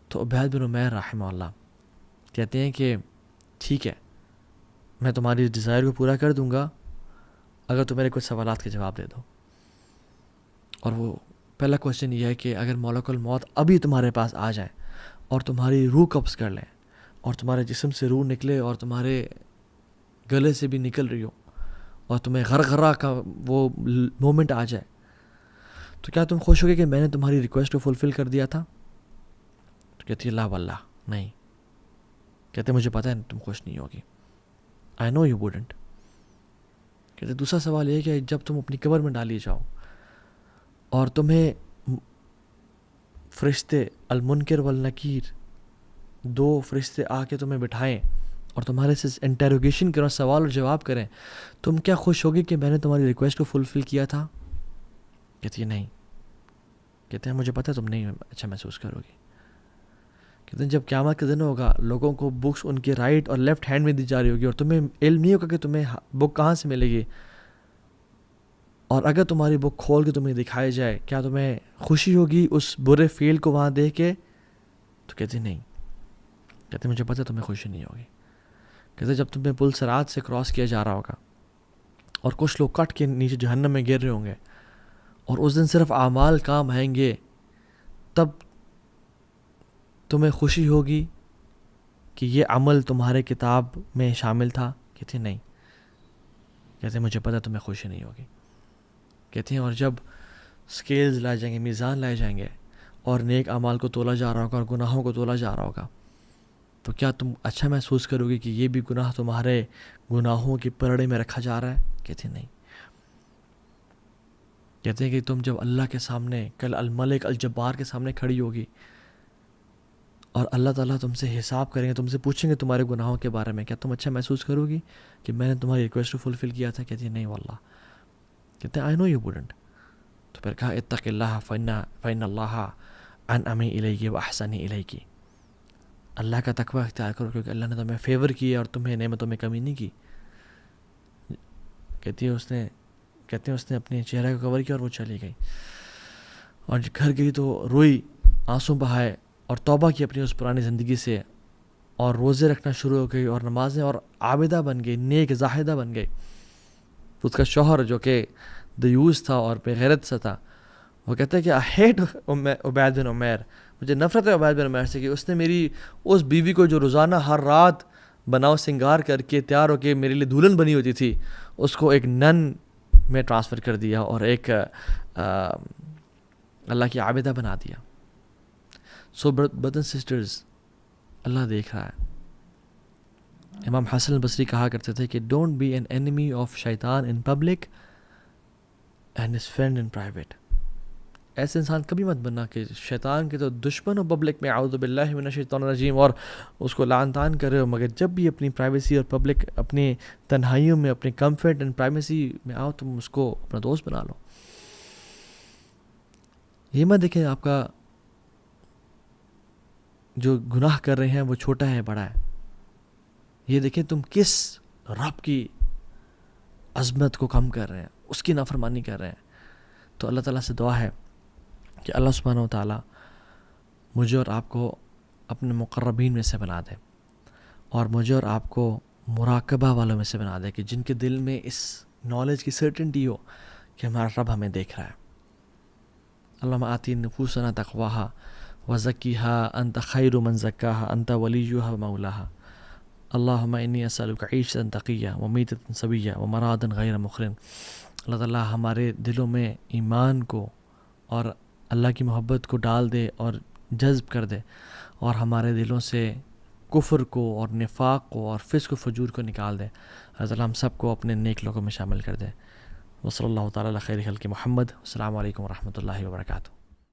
تو عبید بن عمیر رحمہ اللہ کہتے ہیں کہ ٹھیک ہے، میں تمہاری ڈیزائر کو پورا کر دوں گا اگر تم میرے کچھ سوالات کے جواب دے دو. اور وہ پہلا کوشچن یہ ہے کہ اگر ملک الموت ابھی تمہارے پاس آ جائیں اور تمہاری روح قبض کر لیں، اور تمہارے جسم سے روح نکلے اور تمہارے گلے سے بھی نکل رہی ہو، اور تمہیں غرغرہ کا وہ مومنٹ آ جائے، تو کیا تم خوش ہوگے کہ میں نے تمہاری ریکویسٹ کو فلفل کر دیا تھا؟ تو کہتی ہے لا واللہ نہیں. کہتے مجھے پتہ ہے تم خوش نہیں ہوگی، آئی نو یو ووڈنٹ. کہتے دوسرا سوال یہ ہے کہ جب تم اپنی قبر میں ڈالی جاؤ اور تمہیں فرشتے المنکر والنکیر، دو فرشتے آ کے تمہیں بٹھائیں اور تمہارے سے انٹیروگیشن کریں، سوال اور جواب کریں، تم کیا خوش ہوگی کہ میں نے تمہاری ریکویسٹ کو فلفل کیا تھا؟ کہتی ہے نہیں. کہتے ہیں مجھے پتہ ہے تم نہیں اچھا محسوس کرو گی. کہتے ہیں جب قیامت کا دن ہوگا، لوگوں کو بکس ان کے رائٹ اور لیفٹ ہینڈ میں دی جا رہی ہوگی، اور تمہیں علم نہیں ہوگا کہ تمہیں بک کہاں سے ملے گی. اور اگر تمہاری بک کھول کے تمہیں دکھائی جائے، کیا تمہیں خوشی ہوگی اس برے فیل کو وہاں دیکھ کے؟ تو کہتے نہیں. کہتے مجھے پتہ ہے تمہیں خوشی نہیں ہوگی. کہتے جب تمہیں پل صراط سے کراس کیا جا رہا ہوگا اور کچھ لوگ کٹ کے نیچے جہنم میں گر رہے ہوں گے، اور اس دن صرف اعمال کام آئیں گے، تب تمہیں خوشی ہوگی کہ یہ عمل تمہارے کتاب میں شامل تھا؟ کہتے نہیں. کہتے مجھے پتہ تمہیں خوشی نہیں ہوگی. کہتے ہیں اور جب سکیلز لائے جائیں گے، میزان لائے جائیں گے، اور نیک اعمال کو تولا جا رہا ہوگا اور گناہوں کو تولا جا رہا ہوگا، تو کیا تم اچھا محسوس کرو گی کہ یہ بھی گناہ تمہارے گناہوں کی پرڑے میں رکھا جا رہا ہے؟ کہتے نہیں. کہتے ہیں کہ تم جب اللہ کے سامنے کل الملک الجبار کے سامنے کھڑی ہوگی اور اللہ تعالیٰ تم سے حساب کریں گے، تم سے پوچھیں گے تمہارے گناہوں کے بارے میں، کیا تم اچھا محسوس کرو گی کہ میں نے تمہاری ریکویسٹ کو فلفل کیا تھا؟ کہتی ہے نہیں واللہ. کہتے ہیں آئی نو یو ووڈنٹ. تو پھر کہا اتق اللہ فإن اللہ انعم الیک واحسن الیک. اللہ کا تقوی اختیار کرو کیونکہ اللہ نے تمہیں فیور کیا اور تمہیں نعمتوں میں کمی نہیں کی. کہتے ہیں اس نے اپنے چہرے کو کور کیا اور وہ چلی گئی، اور گھر گئی تو روئی، آنسو بہائے، اور توبہ کی اپنی اس پرانی زندگی سے، اور روزے رکھنا شروع ہو گئی، اور نمازیں، اور عابدہ بن گئی، نیک زاہدہ بن گئی. اس کا شوہر جو کہ دیوس تھا اور بے غیرت سا تھا، وہ کہتا ہے کہ آئی ہیٹ عبید بن عمیر، مجھے نفرت ہے عبید بن عمیر سے کہ اس نے میری اس بیوی کو جو روزانہ ہر رات بناؤ سنگار کر کے تیار ہو کے میرے لیے دلہن بنی ہوتی تھی، اس کو ایک نن میں ٹرانسفر کر دیا اور ایک اللہ کی عابدہ بنا دیا. سو برادرز اینڈ سسٹرز، اللہ دیکھ رہا ہے. امام حسن البصری کہا کرتے تھے کہ don't be an enemy of شیطان in public and his friend in private. ایسے انسان کبھی مت بننا کہ شیطان کے تو دشمن ہو پبلک میں، اعوذ باللہ من الشیطان الرجیم، اور اس کو لعن طعن کر رہے ہو، مگر جب بھی اپنی پرائیویسی اور پبلک، اپنی تنہائیوں میں، اپنے کمفرٹ اینڈ پرائیویسی میں آؤ، تم اس کو اپنا دوست بنا لو. یہ مت دیکھیں آپ کا جو گناہ کر رہے ہیں وہ چھوٹا ہے بڑا ہے، یہ دیکھیں تم کس رب کی عظمت کو کم کر رہے ہیں، اس کی نافرمانی کر رہے ہیں. تو اللہ تعالیٰ سے دعا ہے کہ اللہ سبحانہ و تعالیٰ مجھے اور آپ کو اپنے مقربین میں سے بنا دے، اور مجھے اور آپ کو مراقبہ والوں میں سے بنا دے، کہ جن کے دل میں اس نالج کی سرٹنٹی ہو کہ ہمارا رب ہمیں دیکھ رہا ہے. اللہم آتی نفوسنا تقواہا وزکیہا انت خیر من زکاہا انت ولیہا ومولاہا. اللہم انی اسألک عیشتا تقیہ ومیتتا سویہ ومرادا غیر مخرن. اللہ تعالیٰ ہمارے دلوں میں ایمان کو اور اللہ کی محبت کو ڈال دے اور جذب کر دے، اور ہمارے دلوں سے کفر کو اور نفاق کو اور فسق و فجور کو نکال دے. اللہ تعالیٰ ہم سب کو اپنے نیک لوگوں میں شامل کر دے. وصلی اللہ تعالیٰ علی خیر خلق محمد. السلام علیکم ورحمۃ اللہ وبرکاتہ.